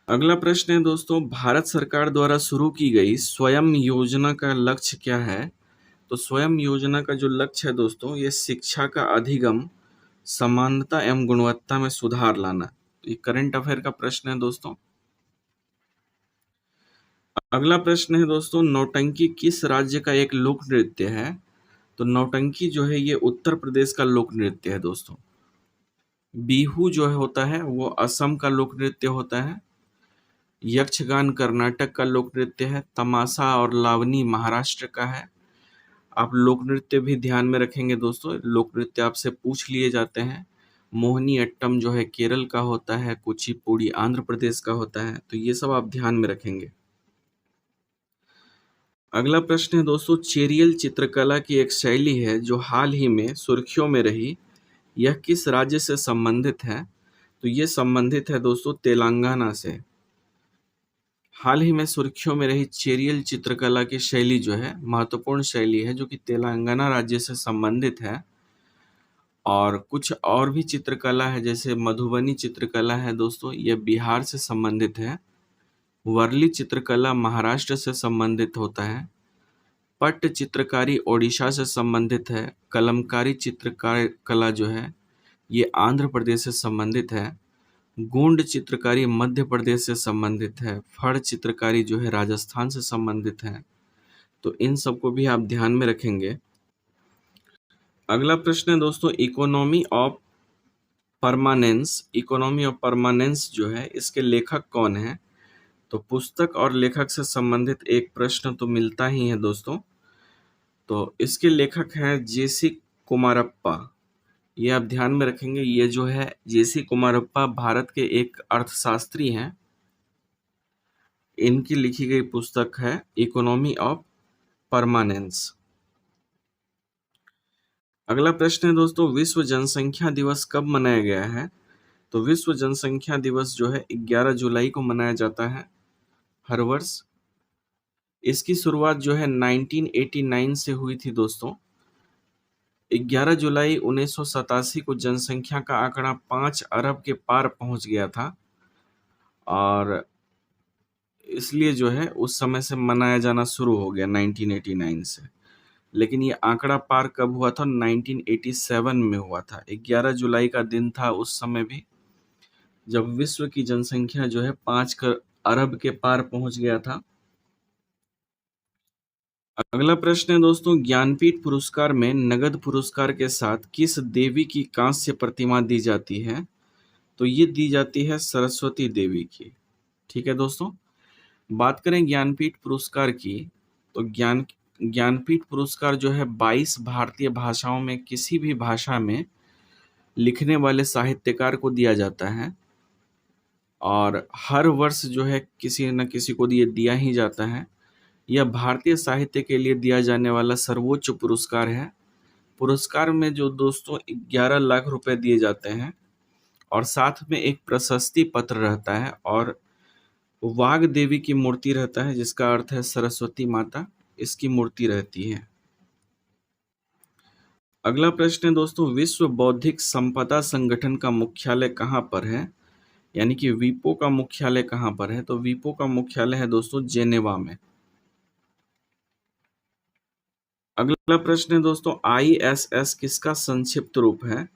अगला प्रश्न है दोस्तों, भारत सरकार द्वारा शुरू की गई स्वयं योजना का लक्ष्य क्या है? तो स्वयं योजना का जो लक्ष्य है दोस्तों, ये शिक्षा का अधिगम, समानता एवं गुणवत्ता में सुधार लाना। ये करंट अफेयर का प्रश्न है दोस्तों। अगला प्रश्न है दोस्तों, नौटंकी किस राज्य का एक लोक नृत्य है? तो नौटंकी जो है ये उत्तर प्रदेश का लोक नृत्य है दोस्तों। बिहू जो होता है वो असम का लोक नृत्य होता है। यक्षगान कर्नाटक का लोक नृत्य है। तमाशा और लावनी महाराष्ट्र का है। आप लोक नृत्य भी ध्यान में रखेंगे दोस्तों, लोक नृत्य आपसे पूछ लिए जाते हैं। मोहिनी अट्टम जो है केरल का होता है। कुचिपुड़ी आंध्र प्रदेश का होता है। तो ये सब आप ध्यान में रखेंगे। अगला प्रश्न है दोस्तों, चेरियल चित्रकला की एक शैली है जो हाल ही में सुर्खियों में रही, यह किस राज्य से संबंधित है? तो ये संबंधित है दोस्तों तेलंगाना से। हाल ही में सुर्खियों में रही चेरियल चित्रकला की शैली जो है महत्वपूर्ण शैली है, जो कि तेलंगाना राज्य से संबंधित है। और कुछ और भी चित्रकला है, जैसे मधुबनी चित्रकला है दोस्तों, यह बिहार से संबंधित है। वर्ली चित्रकला महाराष्ट्र से संबंधित होता है। पट्ट चित्रकारी ओडिशा से संबंधित है। कलमकारी चित्रकार कला जो है ये आंध्र प्रदेश से संबंधित है। गोंड चित्रकारी मध्य प्रदेश से संबंधित है। फड़ चित्रकारी जो है राजस्थान से संबंधित है। तो इन सबको भी आप ध्यान में रखेंगे। अगला प्रश्न है दोस्तों, इकोनॉमी ऑफ परमानेंस जो है इसके लेखक कौन है? तो पुस्तक और लेखक से संबंधित एक प्रश्न तो मिलता ही है दोस्तों। तो इसके लेखक हैं जेसी कुमारप्पा। ये आप ध्यान में रखेंगे। ये जो है जेसी कुमारप्पा भारत के एक अर्थशास्त्री हैं। इनकी लिखी गई पुस्तक है इकोनॉमी ऑफ परमानेंस। अगला प्रश्न है दोस्तों, विश्व जनसंख्या दिवस कब मनाया गया है? तो विश्व जनसंख्या दिवस जो है 11 जुलाई को मनाया जाता है हर वर्ष। इसकी शुरुआत जो है 1989 से हुई थी दोस्तों। 11 जुलाई 1987 को जनसंख्या का आंकड़ा 5 अरब के पार पहुंच गया था और इसलिए जो है उस समय से मनाया जाना शुरू हो गया 1989 से। लेकिन ये आंकड़ा पार कब हुआ था? 1987 में हुआ था। 11 जुलाई का दिन था उस समय भी, जब विश्व की जनसंख्या जो है 5 अरब के पार पहुंच गया था। अगला प्रश्न है दोस्तों, ज्ञानपीठ पुरस्कार में नगद पुरस्कार के साथ किस देवी की कांस्य प्रतिमा दी जाती है? तो ये दी जाती है सरस्वती देवी की। ठीक है दोस्तों। बात करें ज्ञानपीठ पुरस्कार की, तो ज्ञानपीठ पुरस्कार जो है 22 भारतीय भाषाओं में किसी भी भाषा में लिखने वाले साहित्यकार को दिया जाता है और हर वर्ष जो है किसी न किसी को दिया ही जाता है। यह भारतीय साहित्य के लिए दिया जाने वाला सर्वोच्च पुरस्कार है। पुरस्कार में जो दोस्तों 11 लाख रुपए दिए जाते हैं और साथ में एक प्रशस्ति पत्र रहता है और वाग देवी की मूर्ति रहता है, जिसका अर्थ है सरस्वती माता, इसकी मूर्ति रहती है। अगला प्रश्न है दोस्तों, विश्व बौद्धिक संपदा संगठन का मुख्यालय कहाँ पर है? यानी कि वीपो का मुख्यालय कहाँ पर है? तो वीपो का मुख्यालय है दोस्तों जेनेवा में। अगला प्रश्न है दोस्तों, ISS किसका संक्षिप्त रूप है?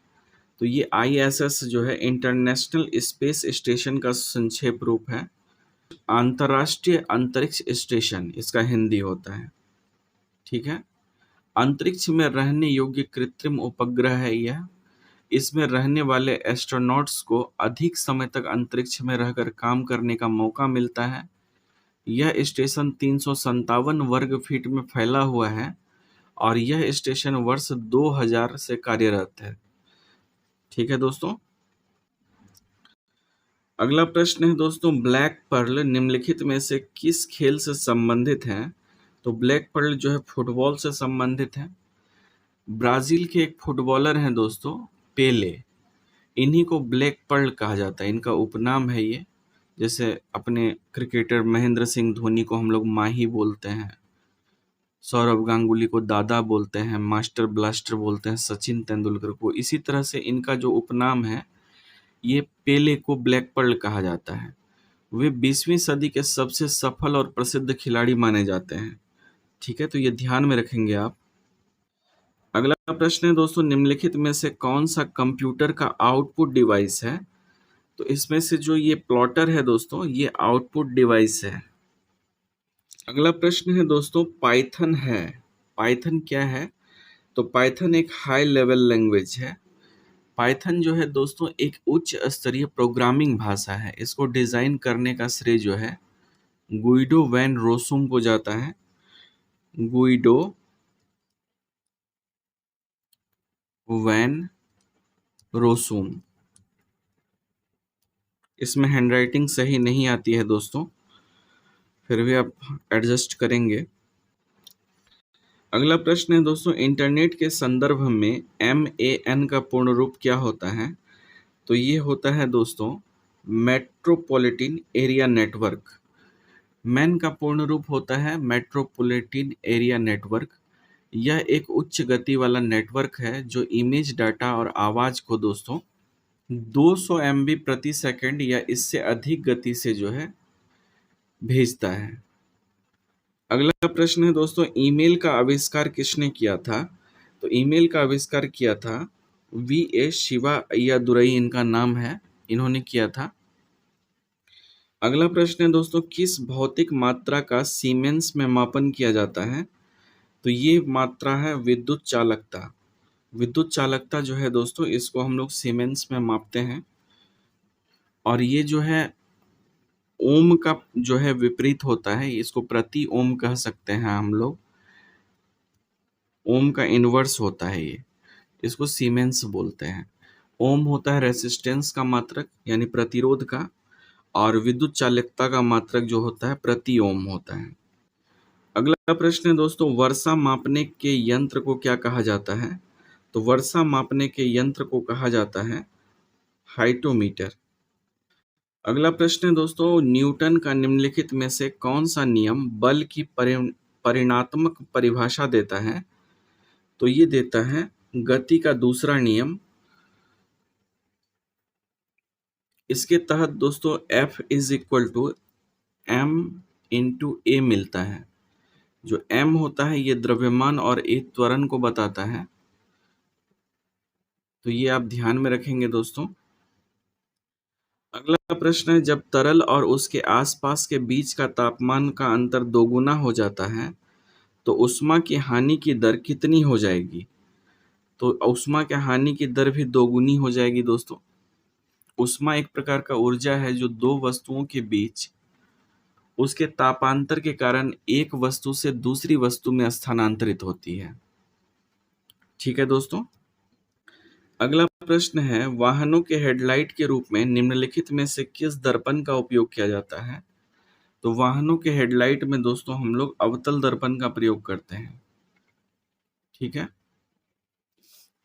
तो ये ISS जो है इंटरनेशनल स्पेस स्टेशन का संक्षेप रूप है। अंतर्राष्ट्रीय अंतरिक्ष स्टेशन इसका हिंदी होता है। ठीक है। अंतरिक्ष में रहने योग्य कृत्रिम उपग्रह है यह। इसमें रहने वाले एस्ट्रोनॉट्स को अधिक समय तक अंतरिक्ष में रहकर काम करने का मौका मिलता है। यह स्टेशन 357 वर्ग फीट में फैला हुआ है और यह स्टेशन वर्ष 2000 से कार्यरत है। ठीक है दोस्तों। अगला प्रश्न है दोस्तों, ब्लैक पर्ल निम्नलिखित में से किस खेल से संबंधित है? तो ब्लैक पर्ल जो है फुटबॉल से संबंधित है। ब्राजील के एक फुटबॉलर हैं दोस्तों पेले, इन्हीं को ब्लैक पर्ल कहा जाता है, इनका उपनाम है ये। जैसे अपने क्रिकेटर महेंद्र सिंह धोनी को हम लोग माही बोलते हैं, सौरव गांगुली को दादा बोलते हैं, मास्टर ब्लास्टर बोलते हैं सचिन तेंदुलकर को। इसी तरह से इनका जो उपनाम है ये पेले को ब्लैक पर्ल कहा जाता है। वे 20वीं सदी के सबसे सफल और प्रसिद्ध खिलाड़ी माने जाते हैं। ठीक है, तो ये ध्यान में रखेंगे आप। अगला प्रश्न है दोस्तों, निम्नलिखित में से कौन सा कंप्यूटर का आउटपुट डिवाइस है? तो इसमें से जो ये प्लॉटर है दोस्तों ये आउटपुट डिवाइस है। अगला प्रश्न है दोस्तों, पाइथन है। पाइथन क्या है? तो पाइथन एक हाई लेवल लैंग्वेज है। पाइथन जो है दोस्तों एक उच्च स्तरीय प्रोग्रामिंग भाषा है। इसको डिजाइन करने का श्रेय जो है गुइडो वैन रोसुम को जाता है। Guido van Rossum. इसमें हैंडराइटिंग सही नहीं आती है दोस्तों, फिर भी आप एडजस्ट करेंगे। अगला प्रश्न है दोस्तों, इंटरनेट के संदर्भ में MAN का पूर्ण रूप क्या होता है? तो ये होता है दोस्तों मेट्रोपॉलिटन एरिया नेटवर्क। मैन का पूर्ण रूप होता है मेट्रोपॉलिटन एरिया नेटवर्क। यह एक उच्च गति वाला नेटवर्क है जो इमेज, डाटा और आवाज को दोस्तों 200 MB प्रति सेकंड या इससे अधिक गति से जो है भेजता है। अगला प्रश्न है दोस्तों, ईमेल का आविष्कार किसने किया था? तो ईमेल का आविष्कार किया था V.A. शिवा अय्यादुरई, इनका नाम है, इन्होंने किया था। अगला प्रश्न है दोस्तों, किस भौतिक मात्रा का सीमेंस में मापन किया जाता है? तो ये मात्रा है विद्युत चालकता। विद्युत चालकता जो है दोस्तों, इसको हम लोग सीमेंस में मापते हैं। और ये जो है ओम का जो है विपरीत होता है, इसको प्रति ओम कह सकते हैं हम लोग। ओम का इनवर्स होता है ये, इसको सीमेंस बोलते हैं। ओम होता है रेसिस्टेंस का मात्रक यानी प्रतिरोध का, और विद्युत चालकता का मात्रक जो होता है प्रति ओम होता है। अगला प्रश्न है दोस्तों, वर्षा मापने के यंत्र को क्या कहा जाता है? तो वर्षा मापने के यंत्र को कहा जाता है हाइटोमीटर। अगला प्रश्न है दोस्तों, न्यूटन का निम्नलिखित में से कौन सा नियम बल की परिणात्मक परिभाषा देता है? तो ये देता है गति का दूसरा नियम। इसके तहत दोस्तों F is equal to m into a मिलता है। जो m होता है ये द्रव्यमान और a त्वरण को बताता है, तो ये आप ध्यान में रखेंगे दोस्तों। अगला प्रश्न है, जब तरल और उसके आसपास के बीच का तापमान का अंतर दोगुना हो जाता है तो ऊष्मा की हानि की दर कितनी हो जाएगी? तो ऊष्मा की हानि की दर भी दोगुनी हो जाएगी दोस्तों। ऊष्मा एक प्रकार का ऊर्जा है जो दो वस्तुओं के बीच उसके तापांतर के कारण एक वस्तु से दूसरी वस्तु में स्थानांतरित होती है। ठीक है दोस्तों। अगला प्रश्न है, वाहनों के हेडलाइट के रूप में निम्नलिखित में से किस दर्पण का उपयोग किया जाता है? तो वाहनों के हेडलाइट में दोस्तों हम लोग अवतल दर्पण का प्रयोग करते हैं। ठीक है।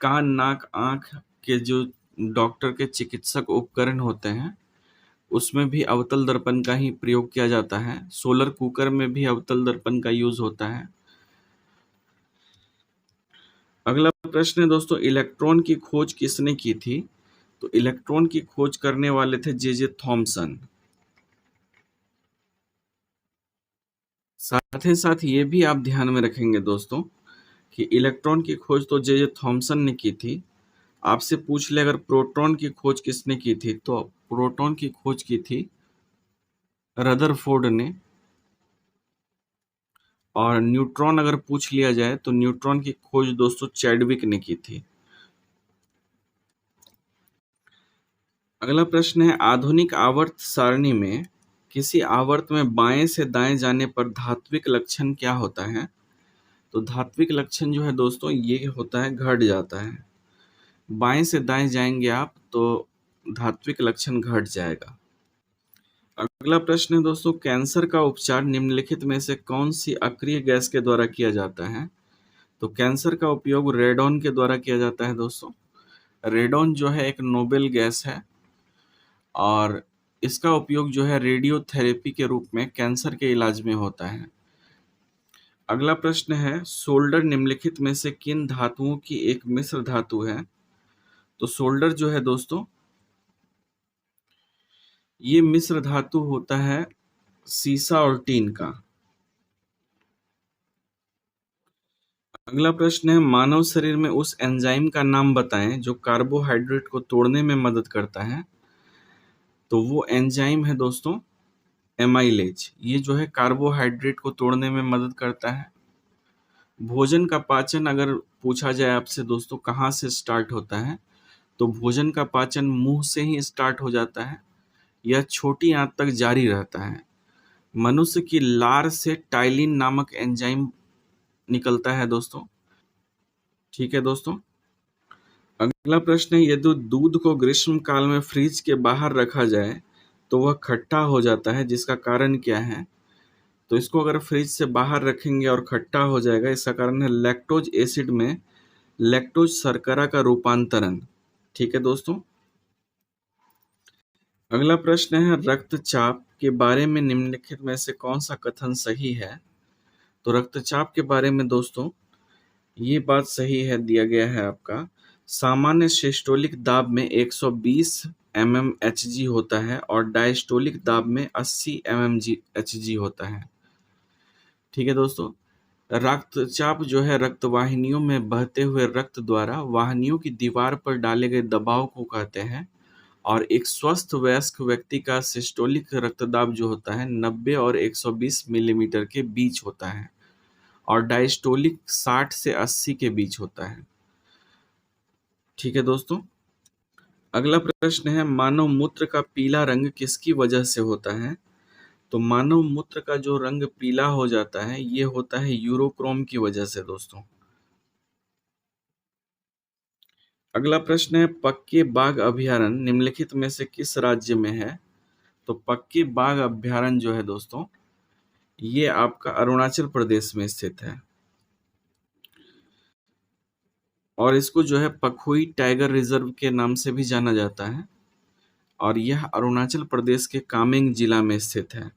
कान, नाक, आंख के जो डॉक्टर के चिकित्सक उपकरण होते हैं उसमें भी अवतल दर्पण का ही प्रयोग किया जाता है। सोलर कुकर में भी अवतल दर्पण का यूज होता है। अगला प्रश्न है दोस्तों, इलेक्ट्रॉन की खोज किसने की थी? तो इलेक्ट्रॉन की खोज करने वाले थे जे थॉमसन। साथ ही साथ ये भी आप ध्यान में रखेंगे दोस्तों कि इलेक्ट्रॉन की खोज तो जे थॉमसन ने की थी। आपसे पूछ ले अगर प्रोटॉन की खोज किसने की थी, तो प्रोटॉन की खोज की थी रदरफोर्ड ने। और न्यूट्रॉन अगर पूछ लिया जाए तो न्यूट्रॉन की खोज दोस्तों चैडविक ने की थी। अगला प्रश्न है, आधुनिक आवर्त सारणी में किसी आवर्त में बाएं से दाएं जाने पर धात्विक लक्षण क्या होता है? तो धात्विक लक्षण जो है दोस्तों ये होता है घट जाता है। बाएं से दाएं जाएंगे आप तो धात्विक लक्षण घट जाएगा। अगला प्रश्न है दोस्तों, कैंसर का उपचार निम्नलिखित में से कौन सी अक्रिय गैस के द्वारा किया जाता है? तो कैंसर का उपयोग रेडॉन के द्वारा किया जाता है दोस्तों। रेडॉन जो है एक नोबेल गैस है और इसका उपयोग जो है रेडियोथेरेपी के रूप में कैंसर के इलाज में होता है। अगला प्रश्न है, सोल्डर निम्नलिखित में से किन धातुओं की एक मिश्र धातु है? तो सोल्डर जो है दोस्तों ये मिश्र धातु होता है सीसा और टीन का। अगला प्रश्न है, मानव शरीर में उस एंजाइम का नाम बताएं जो कार्बोहाइड्रेट को तोड़ने में मदद करता है। तो वो एंजाइम है दोस्तों एमाइलेज। ये जो है कार्बोहाइड्रेट को तोड़ने में मदद करता है। भोजन का पाचन अगर पूछा जाए आपसे दोस्तों कहाँ से स्टार्ट होता है, तो भोजन का पाचन मुंह से ही स्टार्ट हो जाता है। यह छोटी आंत तक जारी रहता है। मनुष्य की लार से टाइलिन नामक एंजाइम निकलता है दोस्तों। ठीक है दोस्तों। अगला प्रश्न है, यदि दूध को ग्रीष्म काल में फ्रिज के बाहर रखा जाए तो वह खट्टा हो जाता है, जिसका कारण क्या है? तो इसको अगर फ्रिज से बाहर रखेंगे और खट्टा हो जाएगा, इसका कारण है लैक्टोज एसिड में लैक्टोज शर्करा का रूपांतरण। ठीक है दोस्तों। अगला प्रश्न है, रक्तचाप के बारे में निम्नलिखित में से कौन सा कथन सही है? तो रक्तचाप के बारे में दोस्तों ये बात सही है, दिया गया है आपका। सामान्य सिस्टोलिक दाब में 120 mm Hg होता है और डायस्टोलिक दाब में 80 mm Hg होता है। ठीक है दोस्तों। रक्तचाप जो है रक्त वाहिनियों में बहते हुए रक्त द्वारा वाहिनियों की दीवार पर डाले गए दबाव को कहते हैं। और एक स्वस्थ वयस्क व्यक्ति का सिस्टोलिक रक्तदाब जो होता है 90 और 120 मिलीमीटर के बीच होता है और डायस्टोलिक 60 से 80 के बीच होता है। ठीक है दोस्तों। अगला प्रश्न है, मानव मूत्र का पीला रंग किसकी वजह से होता है? तो मानव मूत्र का जो रंग पीला हो जाता है ये होता है यूरोक्रोम की वजह से दोस्तों। अगला प्रश्न है, पक्के बाघ अभयारण्य निम्नलिखित में से किस राज्य में है? तो पक्के बाघ अभयारण्य जो है दोस्तों ये आपका अरुणाचल प्रदेश में स्थित है और इसको जो है पखुई टाइगर रिजर्व के नाम से भी जाना जाता है और यह अरुणाचल प्रदेश के कामेंग जिला में स्थित है।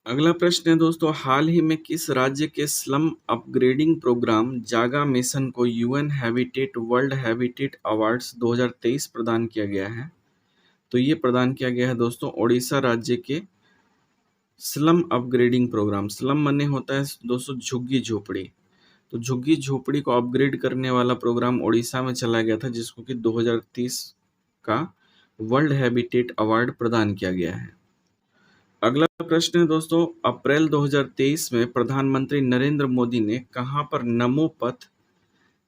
अगला प्रश्न है दोस्तों, हाल ही में किस राज्य के स्लम अपग्रेडिंग प्रोग्राम जागा मिशन को UN habitat world habitat awards 2023 प्रदान किया गया है? तो ये प्रदान किया गया है दोस्तों ओडिशा राज्य के स्लम अपग्रेडिंग प्रोग्राम। स्लम माने होता है दोस्तों झुग्गी झोपड़ी, तो झुग्गी झोपड़ी को अपग्रेड करने वाला प्रोग्राम ओडिशा में चलाया गया था जिसको कि 2030 का वर्ल्ड हैबिटेट अवार्ड प्रदान किया गया है। अगला प्रश्न है दोस्तों, अप्रैल 2023 में प्रधानमंत्री नरेंद्र मोदी ने कहां पर नमो पथ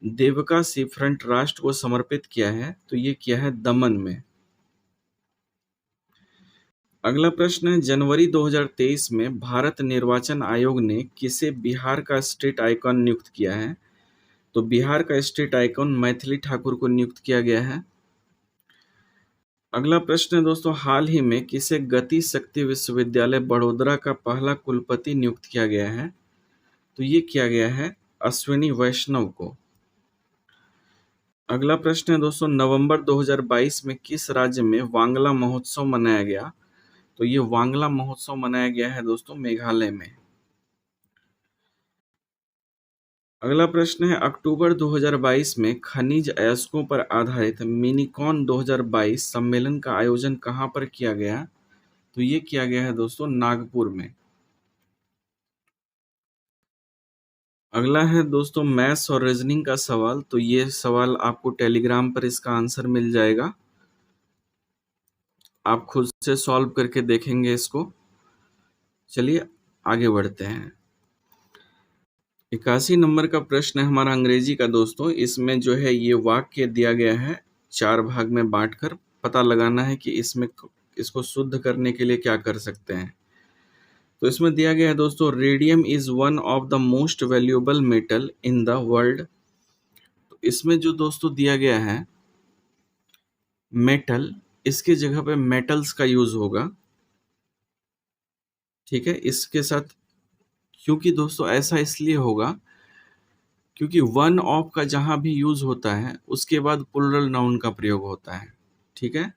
देवका सी फ्रंट राष्ट्र को समर्पित किया है? तो ये किया है दमन में। अगला प्रश्न है, जनवरी 2023 में भारत निर्वाचन आयोग ने किसे बिहार का स्टेट आइकॉन नियुक्त किया है? तो बिहार का स्टेट आइकॉन मैथिली ठाकुर को नियुक्त किया गया है। अगला प्रश्न है दोस्तों, हाल ही में किसे गति शक्ति विश्वविद्यालय बड़ोदरा का पहला कुलपति नियुक्त किया गया है? तो ये किया गया है अश्विनी वैष्णव को। अगला प्रश्न है दोस्तों, नवंबर 2022 में किस राज्य में वांगला महोत्सव मनाया गया? तो ये वांगला महोत्सव मनाया गया है दोस्तों मेघालय में। अगला प्रश्न है, अक्टूबर 2022 में खनिज अयस्कों पर आधारित मिनीकॉन 2022 सम्मेलन का आयोजन कहां पर किया गया? तो ये किया गया है दोस्तों नागपुर में। अगला है दोस्तों मैथ्स और रीजनिंग का सवाल, तो ये सवाल आपको टेलीग्राम पर इसका आंसर मिल जाएगा, आप खुद से सॉल्व करके देखेंगे इसको। चलिए आगे बढ़ते हैं। 81 नंबर का प्रश्न है हमारा अंग्रेजी का दोस्तों। इसमें जो है ये वाक्य दिया गया है 4 भाग में बांटकर, पता लगाना है कि इसमें इसको शुद्ध करने के लिए क्या कर सकते हैं। तो इसमें दिया गया है दोस्तों, radium is one of the most valuable metal in the world. तो इसमें जो दोस्तों दिया गया है मेटल, इसके जगह पे मेटल्स का यूज होगा। ठीक है, इसके साथ क्योंकि दोस्तों ऐसा इसलिए होगा क्योंकि वन ऑफ का जहां भी यूज होता है उसके बाद प्लूरल नाउन का प्रयोग होता है। ठीक है,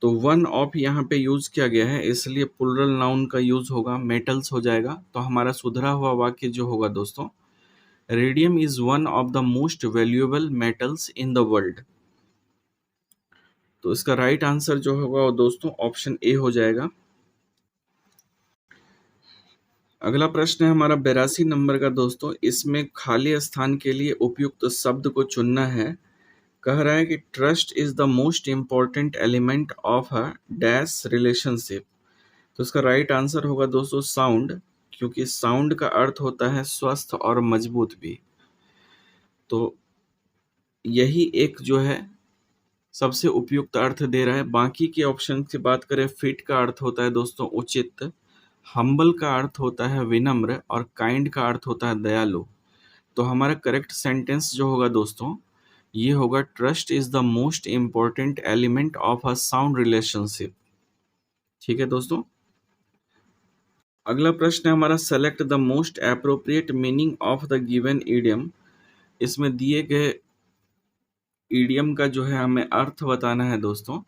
तो वन ऑफ यहाँ पे यूज किया गया है इसलिए प्लूरल नाउन का यूज होगा, मेटल्स हो जाएगा। तो हमारा सुधरा हुआ वाक्य जो होगा दोस्तों, radium is one of the most valuable metals in the world. तो इसका राइट आंसर जो होगा वो दोस्तों ऑप्शन ए हो जाएगा। अगला प्रश्न है हमारा 82 नंबर का दोस्तों। इसमें खाली स्थान के लिए उपयुक्त शब्द को चुनना है। कह रहा है कि trust is the most important element of a dash relationship. तो इसका राइट आंसर होगा दोस्तों साउंड, क्योंकि साउंड का अर्थ होता है स्वस्थ और मजबूत भी। तो यही एक जो है सबसे उपयुक्त अर्थ दे रहा है। बाकी के ऑप्शन की बात करें, फिट का अर्थ होता है दोस्तों उचित, हम्बल का अर्थ होता है विनम्र और काइंड का अर्थ होता है दयालु। तो हमारा करेक्ट सेंटेंस जो होगा दोस्तों ये होगा, trust is the most important element of a sound relationship. ठीक है दोस्तों। अगला प्रश्न है हमारा, select the most appropriate meaning of the given idiom. इसमें दिए गए ईडियम का जो है हमें अर्थ बताना है दोस्तों।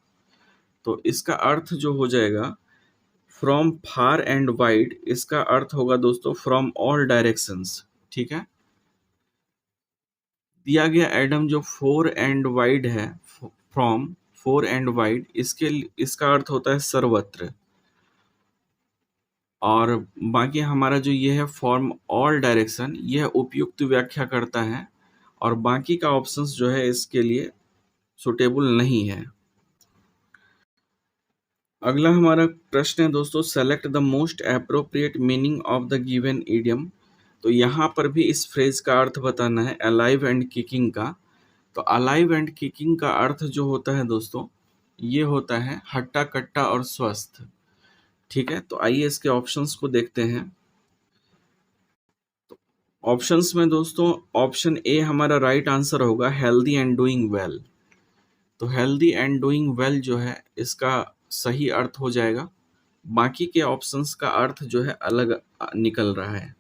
तो इसका अर्थ जो हो जाएगा फ्रॉम फार एंड वाइड, इसका अर्थ होगा दोस्तों फ्रॉम ऑल डायरेक्शंस। ठीक है, दिया गया एडम जो फोर एंड वाइड है, फ्रॉम फोर एंड वाइड, इसका अर्थ होता है सर्वत्र। और बाकी हमारा जो ये है फॉर्म ऑल डायरेक्शन, यह उपयुक्त व्याख्या करता है, और बाकी का ऑप्शंस जो है इसके लिए सुटेबल नहीं है। अगला हमारा प्रश्न है दोस्तों, select the most appropriate meaning of the given idiom. तो यहाँ पर भी इस फ्रेज का अर्थ बताना है, अलाइव एंड किकिंग का। तो अलाइव एंड किकिंग का अर्थ जो होता है दोस्तों, ये होता है हट्टा कट्टा और स्वस्थ। ठीक है, तो आइए इसके ऑप्शंस को देखते हैं। ऑप्शंस में दोस्तों ऑप्शन ए हमारा राइट आंसर होगा, हेल्दी एंड डूइंग वेल। तो हेल्दी एंड डूइंग वेल जो है इसका सही अर्थ हो जाएगा। बाकी के ऑप्शंस का अर्थ जो है अलग निकल रहा है।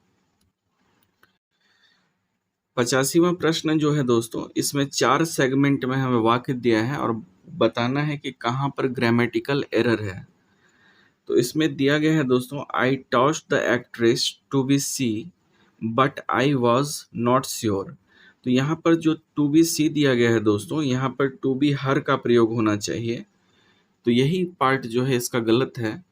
85वां प्रश्न जो है दोस्तों, इसमें 4 सेगमेंट में हमें वाक्य दिया है और बताना है कि कहाँ पर ग्रामेटिकल एरर है। तो इसमें दिया गया है दोस्तों, आई टॉस्ट the actress to be she but I was not sure. तो यहाँ पर जो टू बी सी दिया गया है दोस्तों, यहाँ पर टू बी हर का प्रयोग होना चाहिए। तो यही पार्ट जो है इसका गलत है।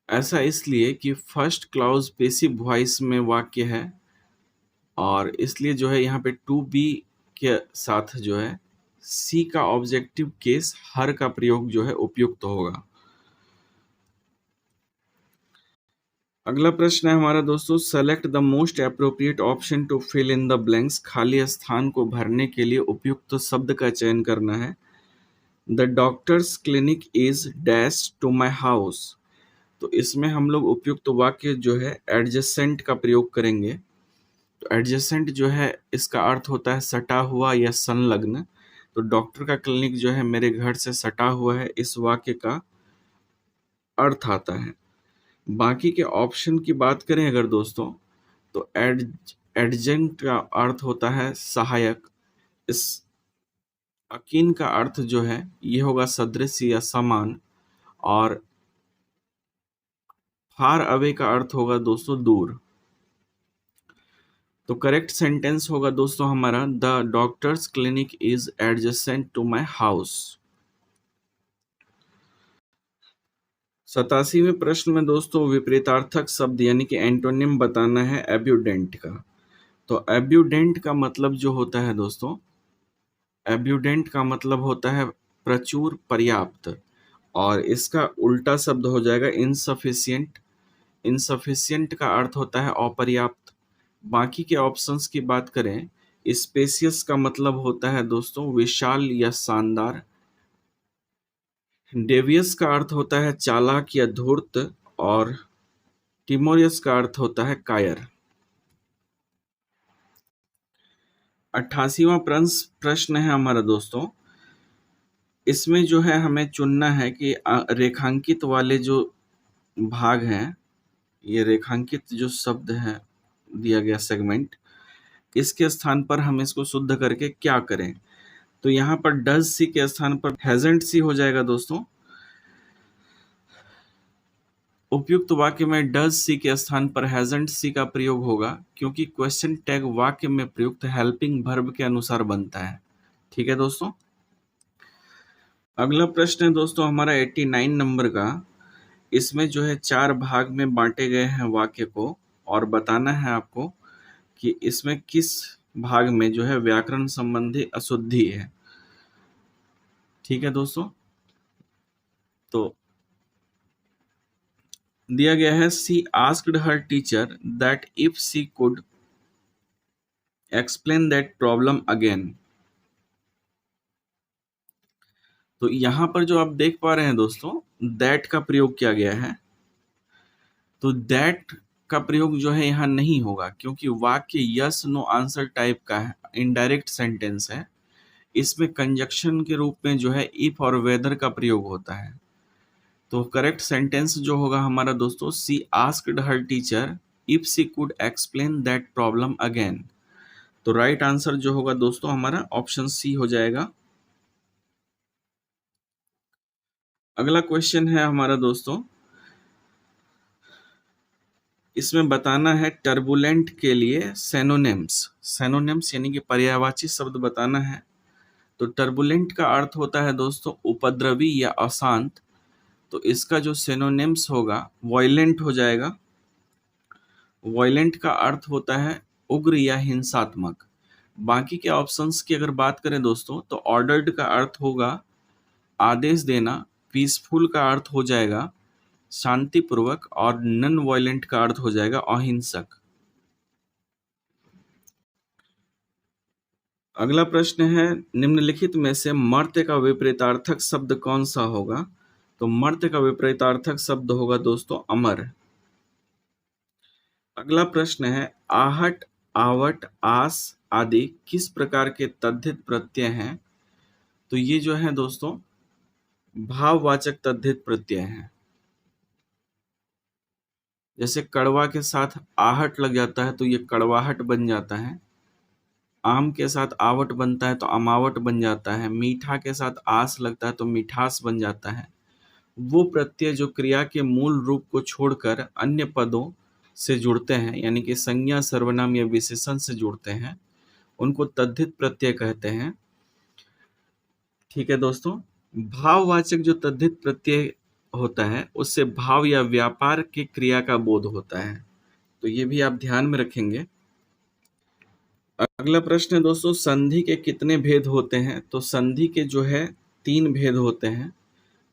ऐसा इसलिए कि फर्स्ट क्लाउज पेसिव वॉइस में वाक्य है, और इसलिए जो है यहाँ पे टू बी के साथ जो है सी का ऑब्जेक्टिव केस हर का प्रयोग जो है उपयुक्त होगा। अगला प्रश्न है हमारा दोस्तों, select the most appropriate option to fill in the blanks. खाली स्थान को भरने के लिए उपयुक्त शब्द का चयन करना है। The doctor's clinic is dash to my house. तो इसमें हम लोग उपयुक्त वाक्य जो है एडजेसेंट का प्रयोग करेंगे। तो एडजेसेंट जो है इसका अर्थ होता है सटा हुआ या संलग्न। तो डॉक्टर का क्लिनिक जो है मेरे घर से सटा हुआ है, इस वाक्य का अर्थ आता है। बाकी के ऑप्शन की बात करें अगर दोस्तों, तो एडजेंट का अर्थ होता है सहायक। इस अकीन का अर्थ जो है ये होगा सदृश या समान। और फार अवे का अर्थ होगा दोस्तों दूर। तो करेक्ट सेंटेंस होगा दोस्तों हमारा, the doctor's clinic is adjacent to my house. 87वें प्रश्न में दोस्तों विपरीतार्थक शब्द यानी कि एंटोनिम बताना है एब्यूडेंट का। तो एब्यूडेंट का मतलब जो होता है दोस्तों, एब्यूडेंट का मतलब होता है प्रचुर, पर्याप्त। और इसका उल्टा शब्द हो जाएगा इनसफिशियंट। इनसफिशियंट का अर्थ होता है अपर्याप्त। बाकी के ऑप्शंस की बात करें, स्पेसियस का मतलब होता है दोस्तों विशाल या शानदार। डेवियस का अर्थ होता है चालाक या धूर्त। और टिमोरियस का अर्थ होता है कायर। 88वां प्रश्न है हमारा दोस्तों, इसमें जो है हमें चुनना है कि रेखांकित वाले जो भाग हैं, ये रेखांकित जो शब्द है दिया गया सेगमेंट, इसके स्थान पर हम इसको शुद्ध करके क्या करें। तो यहाँ पर डज सी के स्थान पर हैजंट सी हो जाएगा दोस्तों। उपयुक्त वाक्य में डज सी के स्थान पर हैजंट सी का प्रयोग होगा, क्योंकि क्वेश्चन टैग वाक्य में प्रयुक्त हेल्पिंग वर्ब के अनुसार बनता है। ठीक है दोस्तों। अगला प्रश्न है दोस्तों हमारा 89 नंबर का। इसमें जो है 4 भाग में बांटे गए हैं वाक्य को, और बताना है आपको कि इसमें किस भाग में जो है व्याकरण संबंधी अशुद्धि है। ठीक है दोस्तों। तो दिया गया है, she asked her teacher that if she could explain that problem again. तो यहां पर जो आप देख पा रहे हैं दोस्तों, दैट का प्रयोग किया गया है। तो दैट का प्रयोग जो है यहाँ नहीं होगा, क्योंकि वाक्य यस नो आंसर टाइप का है, इनडायरेक्ट सेंटेंस है। इसमें कंजक्शन के रूप में जो है इफ और वेदर का प्रयोग होता है। तो करेक्ट सेंटेंस जो होगा हमारा दोस्तों, she asked her teacher if she could explain that problem again. तो राइट आंसर जो होगा दोस्तों हमारा ऑप्शन सी हो जाएगा। अगला क्वेश्चन है हमारा दोस्तों, इसमें बताना है टर्बुलेंट के लिए सैनोनिम्स यानी कि पर्यायवाची शब्द बताना है। तो टर्बुलेंट का अर्थ होता है दोस्तों उपद्रवी या अशांत, तो इसका जो सिनोनिम्स होगा वॉयलेंट हो जाएगा। वॉयलेंट का अर्थ होता है उग्र या हिंसात्मक। बाकी के ऑप्शंस की अगर बात करें दोस्तों तो ऑर्डर्ड का अर्थ होगा आदेश देना, पीसफुल का अर्थ हो जाएगा शांतिपूर्वक और नॉन वॉयलेंट का अर्थ हो जाएगा अहिंसक। अगला प्रश्न है निम्नलिखित में से मर्त्य का विपरीतार्थक शब्द कौन सा होगा? तो मर्त्य का विपरीतार्थक शब्द होगा दोस्तों अमर। अगला प्रश्न है आहट, आवट, आस आदि किस प्रकार के तद्धित प्रत्यय हैं? तो ये जो है दोस्तों भाववाचक तद्धित प्रत्यय हैं। जैसे कड़वा के साथ आहट लग जाता है तो ये कड़वाहट बन जाता है। आम के साथ आवट बनता है तो अमावट बन जाता है। मीठा के साथ आस लगता है तो मिठास बन जाता है। वो प्रत्यय जो क्रिया के मूल रूप को छोड़कर अन्य पदों से जुड़ते हैं यानी कि संज्ञा, सर्वनाम या विशेषण से जुड़ते हैं, उनको तद्धित प्रत्यय कहते हैं। ठीक है दोस्तों, भाववाचक जो तद्धित प्रत्यय होता है उससे भाव या व्यापार के क्रिया का बोध होता है, तो ये भी आप ध्यान में रखेंगे। अगला प्रश्न है दोस्तों संधि के कितने भेद होते हैं? तो संधि के जो है 3 भेद होते हैं।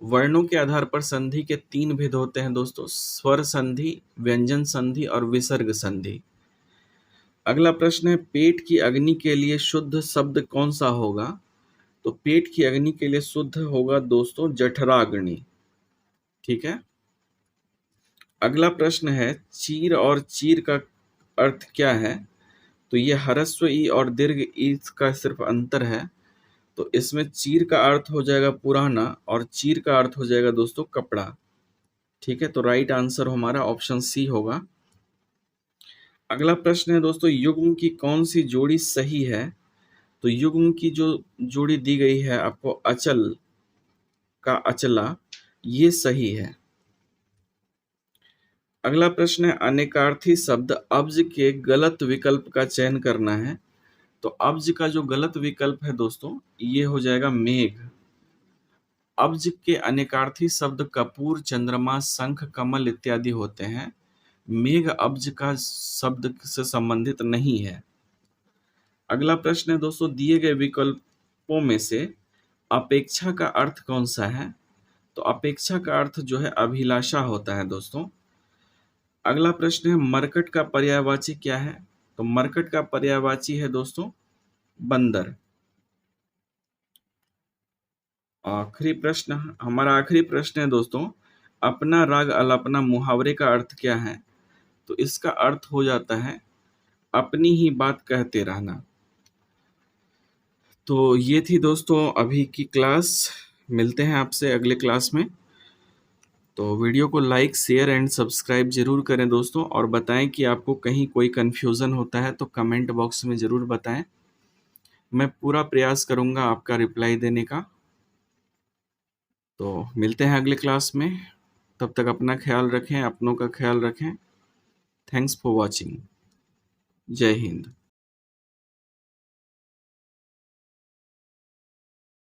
वर्णों के आधार पर संधि के 3 भेद होते हैं दोस्तों, स्वर संधि, व्यंजन संधि और विसर्ग संधि। अगला प्रश्न है पेट की अग्नि के लिए शुद्ध शब्द कौन सा होगा? तो पेट की अग्नि के लिए शुद्ध होगा दोस्तों जठराग्नि। ठीक है। अगला प्रश्न है चीर और चीर का अर्थ क्या है? तो ये ह्रस्व ई और दीर्घ ई का सिर्फ अंतर है। तो इसमें चीर का अर्थ हो जाएगा पुराना और चीर का अर्थ हो जाएगा दोस्तों कपड़ा। ठीक है, तो राइट आंसर हमारा ऑप्शन सी होगा। अगला प्रश्न है दोस्तों युग्म की कौन सी जोड़ी सही है? तो युग्म की जो जोड़ी दी गई है आपको अचल का अचला, ये सही है। अगला प्रश्न है अनेकार्थी शब्द अब्ज के गलत विकल्प का चयन करना है। तो अब्ज का जो गलत विकल्प है दोस्तों ये हो जाएगा मेघ। अब्ज के अनेकार्थी शब्द कपूर, चंद्रमा, शंख, कमल इत्यादि होते हैं। मेघ अब्ज का शब्द से संबंधित नहीं है। अगला प्रश्न है दोस्तों दिए गए विकल्पों में से अपेक्षा का अर्थ कौन सा है? तो अपेक्षा का अर्थ जो है अभिलाषा होता है दोस्तों। अगला प्रश्न है मरकट का पर्यायवाची क्या है? तो मरकट का पर्यायवाची है दोस्तों बंदर। हमारा आखिरी प्रश्न है दोस्तों अपना राग अलापना मुहावरे का अर्थ क्या है? तो इसका अर्थ हो जाता है अपनी ही बात कहते रहना। तो ये थी दोस्तों अभी की क्लास। मिलते हैं आपसे अगले क्लास में। तो वीडियो को लाइक, शेयर एंड सब्सक्राइब जरूर करें दोस्तों, और बताएं कि आपको कहीं कोई कन्फ्यूज़न होता है तो कमेंट बॉक्स में ज़रूर बताएं। मैं पूरा प्रयास करूंगा आपका रिप्लाई देने का। तो मिलते हैं अगले क्लास में, तब तक अपना ख्याल रखें, अपनों का ख्याल रखें। Thanks for watching. जय हिंद।